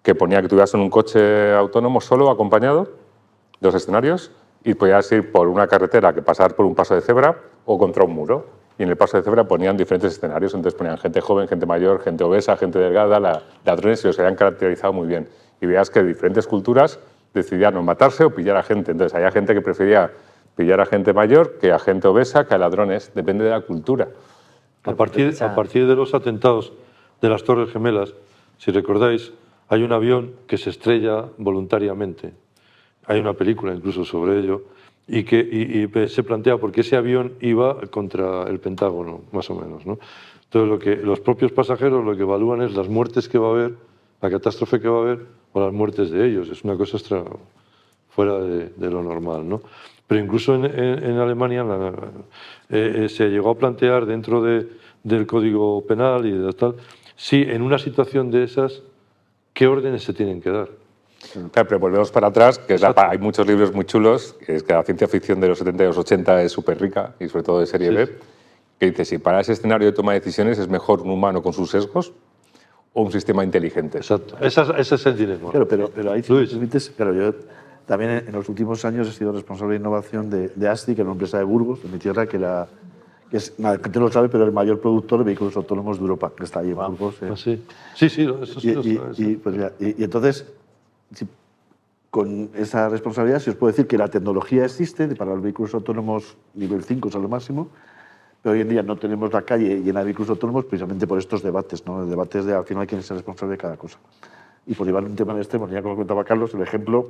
[SPEAKER 4] que ponía que tú ibas en un coche autónomo solo, acompañado de los escenarios, y podías ir por una carretera que pasar por un paso de cebra o contra un muro. Y en el paso de cebra ponían diferentes escenarios, entonces ponían gente joven, gente mayor, gente obesa, gente delgada, ladrones, y los habían caracterizado muy bien. Y veías que diferentes culturas decidían o matarse o pillar a gente. Entonces había gente que prefería pillar a gente mayor que a gente obesa, que a ladrones, depende de la cultura.
[SPEAKER 3] A partir de los atentados de las Torres Gemelas, si recordáis, hay un avión que se estrella voluntariamente. Hay una película incluso sobre ello y se plantea por qué ese avión iba contra el Pentágono, más o menos, ¿no? Entonces, los propios pasajeros lo que evalúan es las muertes que va a haber, la catástrofe que va a haber o las muertes de ellos. Es una cosa fuera de lo normal, ¿no? Pero incluso en Alemania se llegó a plantear dentro del Código Penal y de tal, si en una situación de esas, ¿qué órdenes se tienen que dar?
[SPEAKER 4] Claro, pero volvemos para atrás, que hay muchos libros muy chulos, que es que la ciencia ficción de los 70 y los 80 es súper rica, y sobre todo de serie B, que dice, si para ese escenario de toma de decisiones es mejor un humano con sus sesgos o un sistema inteligente.
[SPEAKER 3] Exacto, ese es el dilema.
[SPEAKER 5] Claro, pero ahí, si me
[SPEAKER 3] Luis.
[SPEAKER 5] permites, claro, yo también en los últimos años he sido responsable de innovación de ASTI, que era una empresa de Burgos, de mi tierra, que es, la gente no lo sabe, pero el mayor productor de vehículos autónomos de Europa, que está ahí en Burgos.
[SPEAKER 3] Ah, sí, eso sí lo sé.
[SPEAKER 5] Y entonces, con esa responsabilidad, si os puedo decir que la tecnología existe para los vehículos autónomos nivel 5, es a lo máximo, pero hoy en día no tenemos la calle llena de vehículos autónomos precisamente por estos debates, ¿no? Debates de al final quién es el responsable de cada cosa. Y por llevar un tema de extremo, ya como lo comentaba Carlos, el ejemplo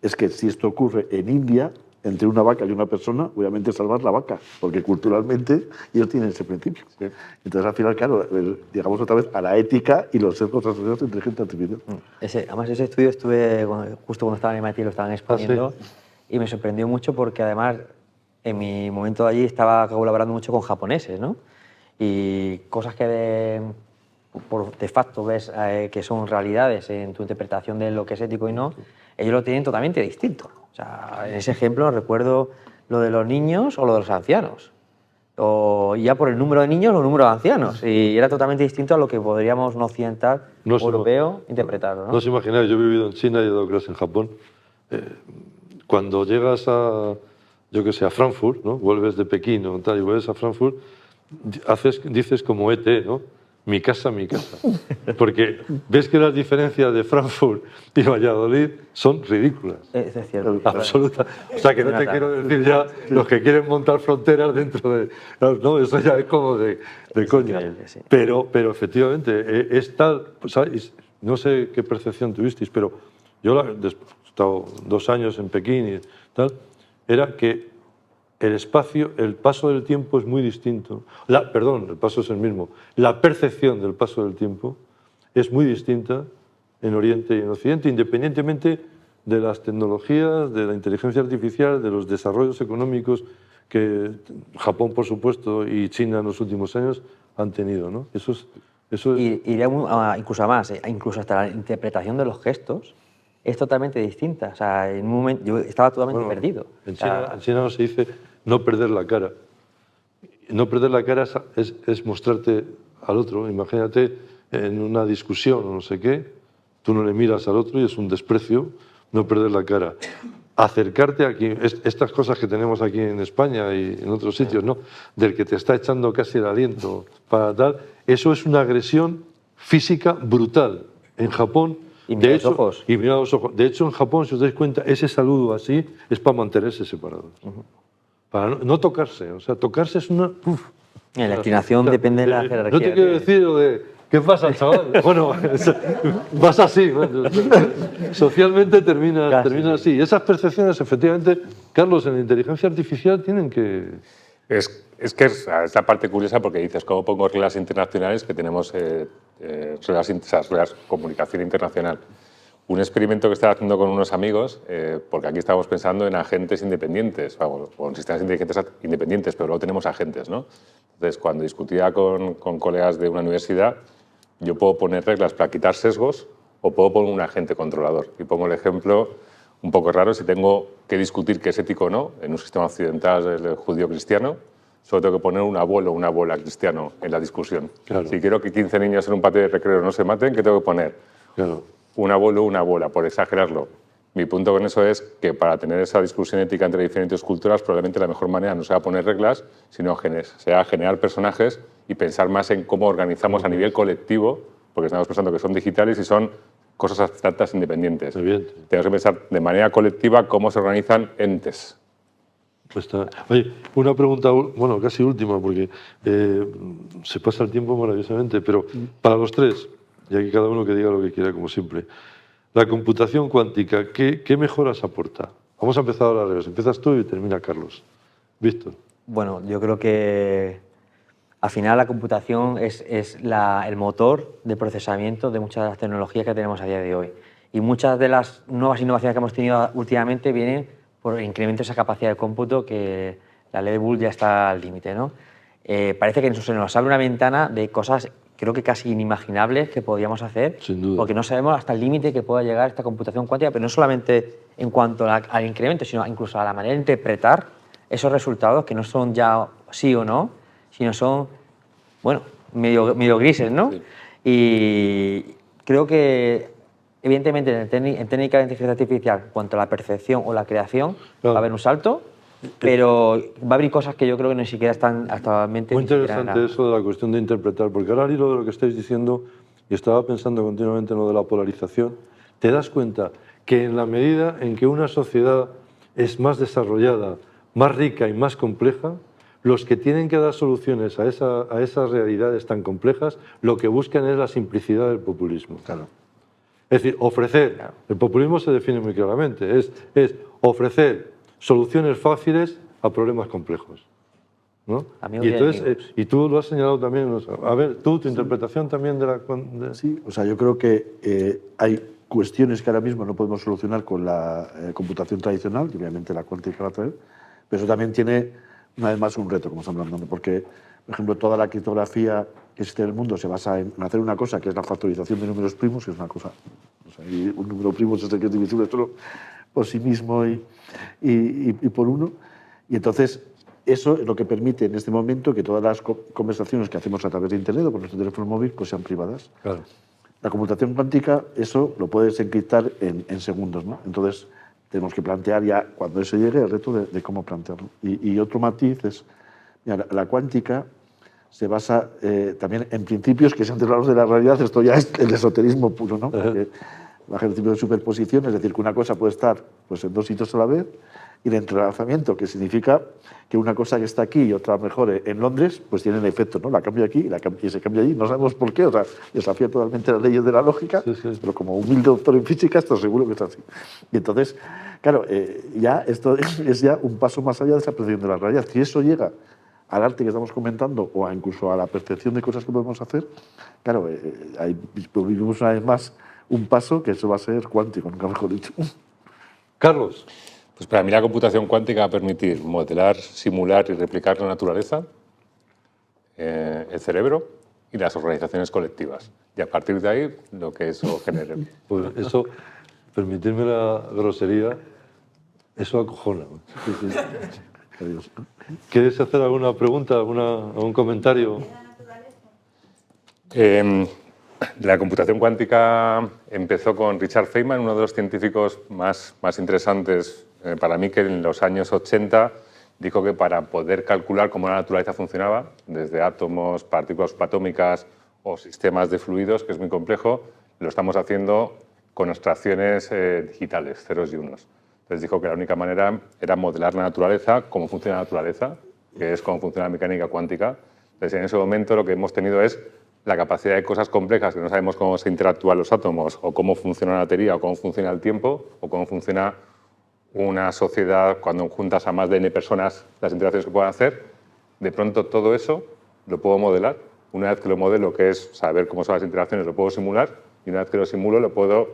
[SPEAKER 5] es que si esto ocurre en India, entre una vaca y una persona, obviamente salvar la vaca, porque culturalmente ellos tienen ese principio. ¿Sí? Entonces, al final, claro, llegamos otra vez a la ética y los sesgos asociados a la inteligencia artificial.
[SPEAKER 6] Además, ese estudio estuve justo cuando estaba en MIT, lo estaban exponiendo, y me sorprendió mucho porque además en mi momento de allí estaba colaborando mucho con japoneses, ¿no? Y cosas que de facto ves que son realidades en tu interpretación de lo que es ético y no, ellos lo tienen totalmente distinto. O sea, en ese ejemplo recuerdo lo de los niños o lo de los ancianos. O ya por el número de niños o el número de ancianos. Y era totalmente distinto a lo que podríamos un occidental europeo interpretarlo, ¿no?
[SPEAKER 3] No os imagináis, yo he vivido en China y he dado clases en Japón. Cuando llegas a Frankfurt, ¿no? Vuelves de Pekín o tal y vuelves a Frankfurt, dices como ET, ¿no? Mi casa, mi casa. Porque ves que las diferencias de Frankfurt y Valladolid son ridículas.
[SPEAKER 6] Es cierto.
[SPEAKER 3] Absoluta. O sea, que no te quiero decir ya los que quieren montar fronteras dentro de... No, eso ya es como de coña.
[SPEAKER 6] Sí.
[SPEAKER 3] Pero efectivamente, es tal... ¿sabes? No sé qué percepción tuvisteis, pero yo he estado 2 años en Pekín y tal, era que el espacio, el paso del tiempo es muy distinto. El paso es el mismo. La percepción del paso del tiempo es muy distinta en Oriente y en Occidente, independientemente de las tecnologías, de la inteligencia artificial, de los desarrollos económicos que Japón, por supuesto, y China en los últimos años han tenido, ¿no? Eso es...
[SPEAKER 6] Y iría incluso a más, incluso hasta la interpretación de los gestos es totalmente distinta. O sea, en un momento yo estaba totalmente perdido.
[SPEAKER 3] En China no se dice no perder la cara. No perder la cara es mostrarte al otro. Imagínate en una discusión o no sé qué, tú no le miras al otro y es un desprecio no perder la cara. Acercarte aquí, estas cosas que tenemos aquí en España y en otros sitios, ¿no? Del que te está echando casi el aliento para tal, eso es una agresión física brutal. En Japón...
[SPEAKER 6] Y mira los ojos.
[SPEAKER 3] Y mira los ojos. De hecho, en Japón, si os dais cuenta, ese saludo así es para mantenerse separados. Para no tocarse. O sea, tocarse es una...
[SPEAKER 6] La inclinación depende de la jerarquía.
[SPEAKER 3] No te quiero decir lo de... ¿Qué pasa, chaval? Bueno, vas así. Bueno, socialmente termina así. Y esas percepciones, efectivamente, Carlos, en la inteligencia artificial tienen que...
[SPEAKER 4] Es la parte curiosa porque dices, ¿cómo pongo reglas internacionales que tenemos reglas comunicación internacional? Un experimento que estaba haciendo con unos amigos, porque aquí estábamos pensando en agentes independientes, o en sistemas inteligentes independientes, pero luego tenemos agentes, ¿no? Entonces, cuando discutía con colegas de una universidad, yo puedo poner reglas para quitar sesgos o puedo poner un agente controlador. Y pongo el ejemplo un poco raro. Si tengo que discutir qué es ético o no, en un sistema occidental el judío-cristiano, solo tengo que poner un abuelo o una abuela cristiano en la discusión.
[SPEAKER 3] Claro.
[SPEAKER 4] Si quiero que 15 niños en un patio de recreo no se maten, ¿qué tengo que poner?
[SPEAKER 3] Claro.
[SPEAKER 4] Un abuelo o una abuela, por exagerarlo. Mi punto con eso es que para tener esa discusión ética entre diferentes culturas, probablemente la mejor manera no sea poner reglas, sino sea generar personajes y pensar más en cómo organizamos a nivel colectivo, porque estamos pensando que son digitales y son cosas abstractas independientes.
[SPEAKER 3] Evidente.
[SPEAKER 4] Tenemos que pensar de manera colectiva cómo se organizan entes.
[SPEAKER 3] Oye, una pregunta, bueno, casi última, porque se pasa el tiempo maravillosamente, pero para los tres, y aquí cada uno que diga lo que quiera, como siempre, la computación cuántica, ¿qué mejoras aporta? Vamos a empezar ahora al revés. Empiezas tú y termina Carlos. Víctor.
[SPEAKER 6] Bueno, yo creo que al final la computación es el motor de procesamiento de muchas de las tecnologías que tenemos a día de hoy. Y muchas de las nuevas innovaciones que hemos tenido últimamente vienen por el incremento de esa capacidad de cómputo que la ley de Boole ya está al límite, ¿no? Parece que se nos abre una ventana de cosas, creo que casi inimaginables, que podíamos hacer.
[SPEAKER 3] Sin duda.
[SPEAKER 6] Porque no sabemos hasta el límite que pueda llegar esta computación cuántica, pero no solamente en cuanto al incremento, sino incluso a la manera de interpretar esos resultados, que no son ya sí o no, sino son, bueno, medio grises, ¿no?
[SPEAKER 4] Sí.
[SPEAKER 6] Y creo que, evidentemente, en técnica de inteligencia artificial, en cuanto a la percepción o la creación,
[SPEAKER 3] Claro.
[SPEAKER 6] va a haber un salto, pero va a haber cosas que yo creo que ni siquiera están actualmente...
[SPEAKER 3] Muy
[SPEAKER 6] ni siquiera
[SPEAKER 3] interesante
[SPEAKER 6] en la-
[SPEAKER 3] eso de la cuestión de interpretar, porque ahora al hilo de lo que estáis diciendo, y estaba pensando continuamente en lo de la polarización, te das cuenta que en la medida en que una sociedad es más desarrollada, más rica y más compleja, los que tienen que dar soluciones a esas realidades tan complejas, lo que buscan es la simplicidad del populismo.
[SPEAKER 5] Claro.
[SPEAKER 3] Es decir, ofrecer, el populismo se define muy claramente, es ofrecer soluciones fáciles a problemas complejos, ¿no?
[SPEAKER 6] Amigos
[SPEAKER 3] Y
[SPEAKER 6] y
[SPEAKER 3] entonces,
[SPEAKER 6] enemigos.
[SPEAKER 3] y tú lo has señalado también, o sea, a ver, tú, tu interpretación también de la...
[SPEAKER 5] Sí, o sea, yo creo que hay cuestiones que ahora mismo no podemos solucionar con la computación tradicional, y obviamente la cuántica va a traer, pero eso también tiene, una vez más, un reto, como estamos hablando, porque, por ejemplo, toda la criptografía que existe en el mundo se basa en hacer una cosa que es la factorización de números primos, que es una cosa, o sea, y un número primo es el que es divisible solo por sí mismo y por uno, y entonces eso es lo que permite en este momento que todas las conversaciones que hacemos a través de Internet o con nuestro teléfono móvil pues sean privadas.
[SPEAKER 3] Claro.
[SPEAKER 5] La computación cuántica, eso lo puedes encriptar en segundos, ¿no? Entonces, tenemos que plantear ya, cuando eso llegue, el reto de cómo plantearlo. Y otro matiz es, mira, la cuántica se basa también en principios que sean derivados de la realidad. Esto ya es el esoterismo puro, ¿no? Porque baja el principio de superposición, es decir, que una cosa puede estar pues, en dos sitios a la vez, y el entrelazamiento, que significa que una cosa que está aquí y otra mejor en Londres, pues tienen efecto, ¿no? La cambio aquí y se cambia allí. No sabemos por qué, o sea, desafía totalmente las leyes de la lógica,
[SPEAKER 3] Sí, sí.
[SPEAKER 5] pero como humilde doctor en física, esto seguro que es así. Y entonces, claro, ya esto es ya un paso más allá de esa percepción de la realidad. Si eso llega al arte que estamos comentando o incluso a la percepción de cosas que podemos hacer, claro, vivimos una vez más un paso que eso va a ser cuántico, nunca mejor dicho.
[SPEAKER 3] Carlos.
[SPEAKER 4] Pues para mí la computación cuántica va a permitir modelar, simular y replicar la naturaleza, el cerebro y las organizaciones colectivas. Y a partir de ahí, lo que eso genere.
[SPEAKER 3] Pues eso, permitirme la grosería, eso acojona.
[SPEAKER 5] Adiós.
[SPEAKER 3] ¿Quieres hacer alguna pregunta, algún comentario?
[SPEAKER 4] La computación cuántica empezó con Richard Feynman, uno de los científicos más interesantes para mí, que en los años 80 dijo que para poder calcular cómo la naturaleza funcionaba, desde átomos, partículas subatómicas o sistemas de fluidos, que es muy complejo, lo estamos haciendo con abstracciones digitales, ceros y unos. Entonces dijo que la única manera era modelar la naturaleza, cómo funciona la naturaleza, que es cómo funciona la mecánica cuántica. Entonces en ese momento lo que hemos tenido es la capacidad de cosas complejas, que no sabemos cómo se interactúan los átomos, o cómo funciona la batería, o cómo funciona el tiempo, o cómo funciona una sociedad cuando juntas a más de N personas, las interacciones que puedan hacer. De pronto todo eso lo puedo modelar. Una vez que lo modelo, que es saber cómo son las interacciones, lo puedo simular, y una vez que lo simulo, lo puedo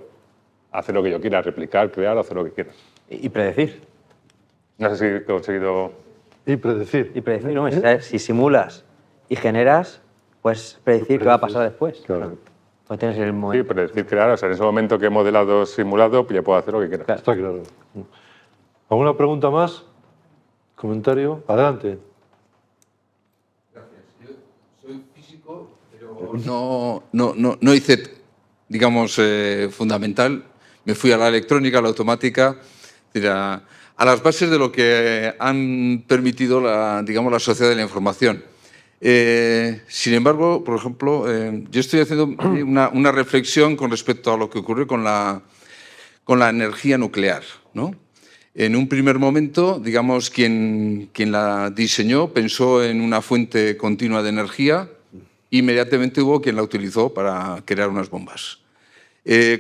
[SPEAKER 4] hacer lo que yo quiera, replicar, crear o hacer lo que quiera.
[SPEAKER 6] Y predecir.
[SPEAKER 4] No sé si he conseguido...
[SPEAKER 3] Y predecir.
[SPEAKER 6] Y predecir, ¿no? Si simulas y generas, pues predecir qué va a pasar después.
[SPEAKER 3] Claro.
[SPEAKER 6] Pues tienes el
[SPEAKER 4] Sí,
[SPEAKER 6] momento.
[SPEAKER 4] pero decir que ahora, o sea, en ese momento que he modelado simulado, pues ya puedo hacer lo que quiera.
[SPEAKER 6] Claro.
[SPEAKER 3] Está claro. ¿Alguna pregunta más? ¿Comentario? Adelante.
[SPEAKER 7] Soy físico, pero no hice, digamos, fundamental. Me fui a la electrónica, a la automática, a las bases de lo que han permitido digamos, la sociedad de la información. Sin embargo, por ejemplo, yo estoy haciendo una reflexión con respecto a lo que ocurrió con la energía nuclear, ¿no? En un primer momento, digamos, quien la diseñó pensó en una fuente continua de energía, inmediatamente hubo quien la utilizó para crear unas bombas.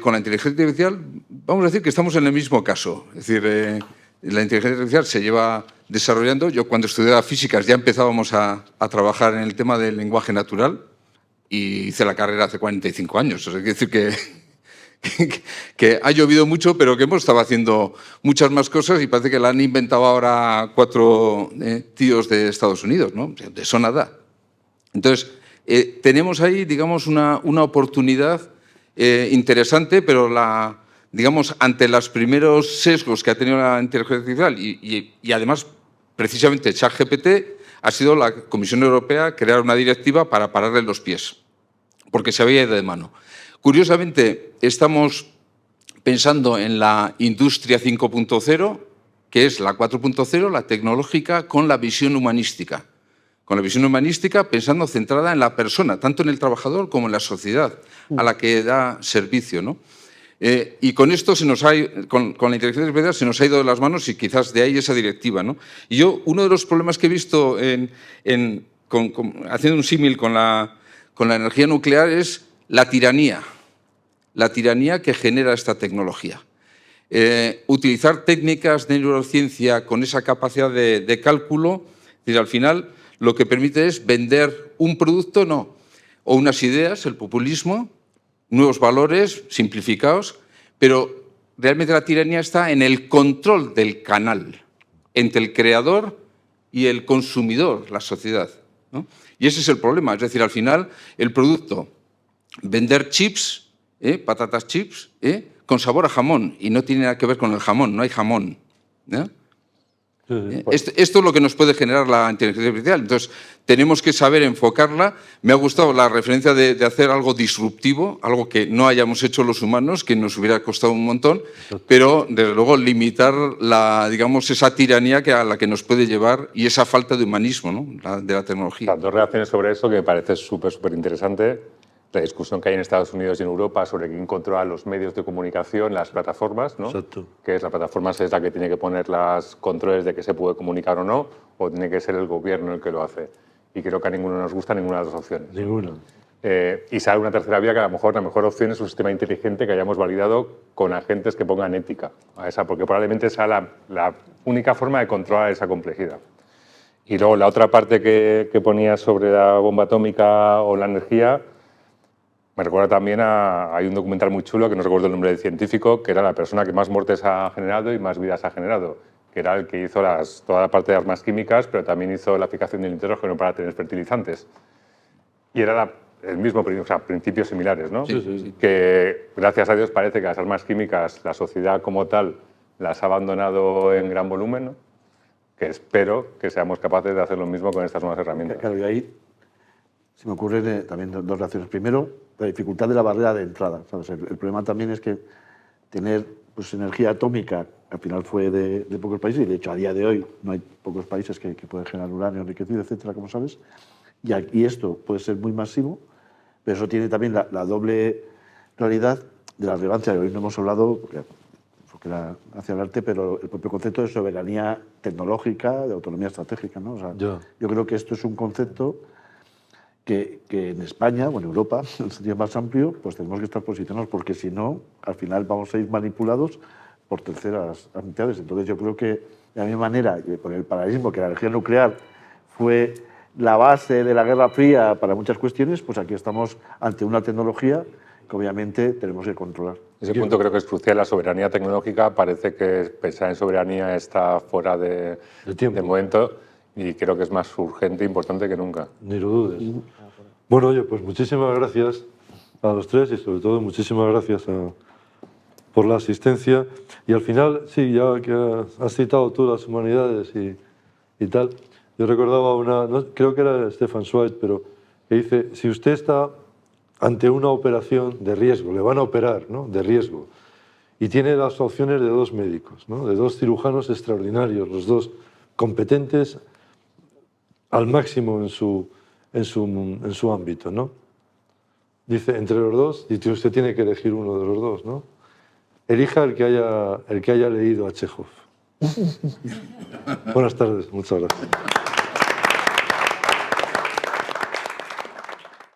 [SPEAKER 7] Con la inteligencia artificial, vamos a decir que estamos en el mismo caso. Es decir, la inteligencia artificial se lleva desarrollando. Yo cuando estudiaba físicas ya empezábamos a trabajar en el tema del lenguaje natural y hice la carrera hace 45 años. O sea, quiere decir que ha llovido mucho, pero que hemos estado haciendo muchas más cosas y parece que la han inventado ahora 4 tíos de Estados Unidos, ¿no? De eso nada. Entonces, tenemos ahí, digamos, una oportunidad interesante, pero digamos, ante los primeros sesgos que ha tenido la inteligencia artificial y además, precisamente, ChatGPT, ha sido la Comisión Europea crear una directiva para pararle los pies, porque se había ido de mano. Curiosamente, estamos pensando en la industria 5.0, que es la 4.0, la tecnológica, con la visión humanística. Con la visión humanística pensando centrada en la persona, tanto en el trabajador como en la sociedad a la que da servicio, ¿no? Y con esto, con la inteligencia artificial, se nos ha ido de las manos y quizás de ahí esa directiva, ¿no? Y yo, uno de los problemas que he visto haciendo un símil con la energía nuclear es la tiranía que genera esta tecnología. Utilizar técnicas de neurociencia con esa capacidad de cálculo, es decir, al final lo que permite es vender un producto, o unas ideas, el populismo, nuevos valores simplificados, pero realmente la tiranía está en el control del canal entre el creador y el consumidor, la sociedad, ¿no? Y ese es el problema, es decir, al final el producto, vender chips, patatas chips, con sabor a jamón, y no tiene nada que ver con el jamón, no hay jamón, ¿no? Esto es lo que nos puede generar la inteligencia artificial. Entonces, tenemos que saber enfocarla. Me ha gustado la referencia de hacer algo disruptivo, algo que no hayamos hecho los humanos, que nos hubiera costado un montón, pero, desde luego, limitar digamos, esa tiranía a la que nos puede llevar y esa falta de humanismo, ¿no? De la tecnología.
[SPEAKER 4] Dos reacciones sobre eso que me parece súper interesante. La discusión que hay en Estados Unidos y en Europa sobre quién controla los medios de comunicación, las plataformas, ¿no?
[SPEAKER 3] Exacto.
[SPEAKER 4] Que es la plataforma es la que tiene que poner los controles de que se puede comunicar o no, o tiene que ser el gobierno el que lo hace. Y creo que a ninguno nos gusta ninguna de las dos opciones.
[SPEAKER 3] Ninguna.
[SPEAKER 4] Y sale una tercera vía que a lo mejor la mejor opción es un sistema inteligente que hayamos validado con agentes que pongan ética a esa, porque probablemente sea la única forma de controlar esa complejidad. Y luego la otra parte que ponía sobre la bomba atómica o la energía, me recuerda también hay un documental muy chulo, que no recuerdo el nombre del científico, que era la persona que más muertes ha generado y más vidas ha generado, que era el que hizo toda la parte de armas químicas, pero también hizo la aplicación del nitrógeno para tener fertilizantes. Y era el mismo, o sea, principios similares, ¿no?
[SPEAKER 3] Sí.
[SPEAKER 4] Que, gracias a Dios, parece que las armas químicas, la sociedad como tal, las ha abandonado en gran volumen, ¿no? Que espero que seamos capaces de hacer lo mismo con estas nuevas herramientas.
[SPEAKER 5] Claro, y ahí se me ocurren también dos reacciones. Primero, la dificultad de la barrera de entrada, ¿sabes? El problema también es que tener pues, energía atómica al final fue de pocos países, y de hecho a día de hoy no hay pocos países que pueden generar uranio enriquecido, etcétera, como sabes, y esto puede ser muy masivo, pero eso tiene también la doble realidad de la relevancia, que hoy no hemos hablado, porque era hacia el arte, pero el propio concepto de soberanía tecnológica, de autonomía estratégica, ¿no? O sea, yo creo que esto es un concepto que en España o en Europa, en el sentido más amplio, pues tenemos que estar posicionados, porque si no, al final vamos a ir manipulados por terceras entidades. Entonces yo creo que, de la misma manera, con el paralelismo que la energía nuclear fue la base de la Guerra Fría para muchas cuestiones, pues aquí estamos ante una tecnología que obviamente tenemos que controlar.
[SPEAKER 4] Ese punto creo que es crucial. La soberanía tecnológica, parece que pensar en soberanía está fuera de momento, y creo que es más urgente e importante que nunca.
[SPEAKER 3] Ni lo dudes. Bueno, oye, pues muchísimas gracias a los tres y sobre todo muchísimas gracias por la asistencia. Y al final, sí, ya que has citado tú las humanidades y tal, yo recordaba creo que era Stefan Zweig, pero que dice, si usted está ante una operación de riesgo, le van a operar, ¿no?, de riesgo, y tiene las opciones de dos médicos, ¿no?, de dos cirujanos extraordinarios, los dos competentes al máximo en su ámbito, ¿no? Dice, entre los dos, y usted tiene que elegir uno de los dos, ¿no? Elija el que haya leído a Chekhov. Buenas tardes, muchas gracias.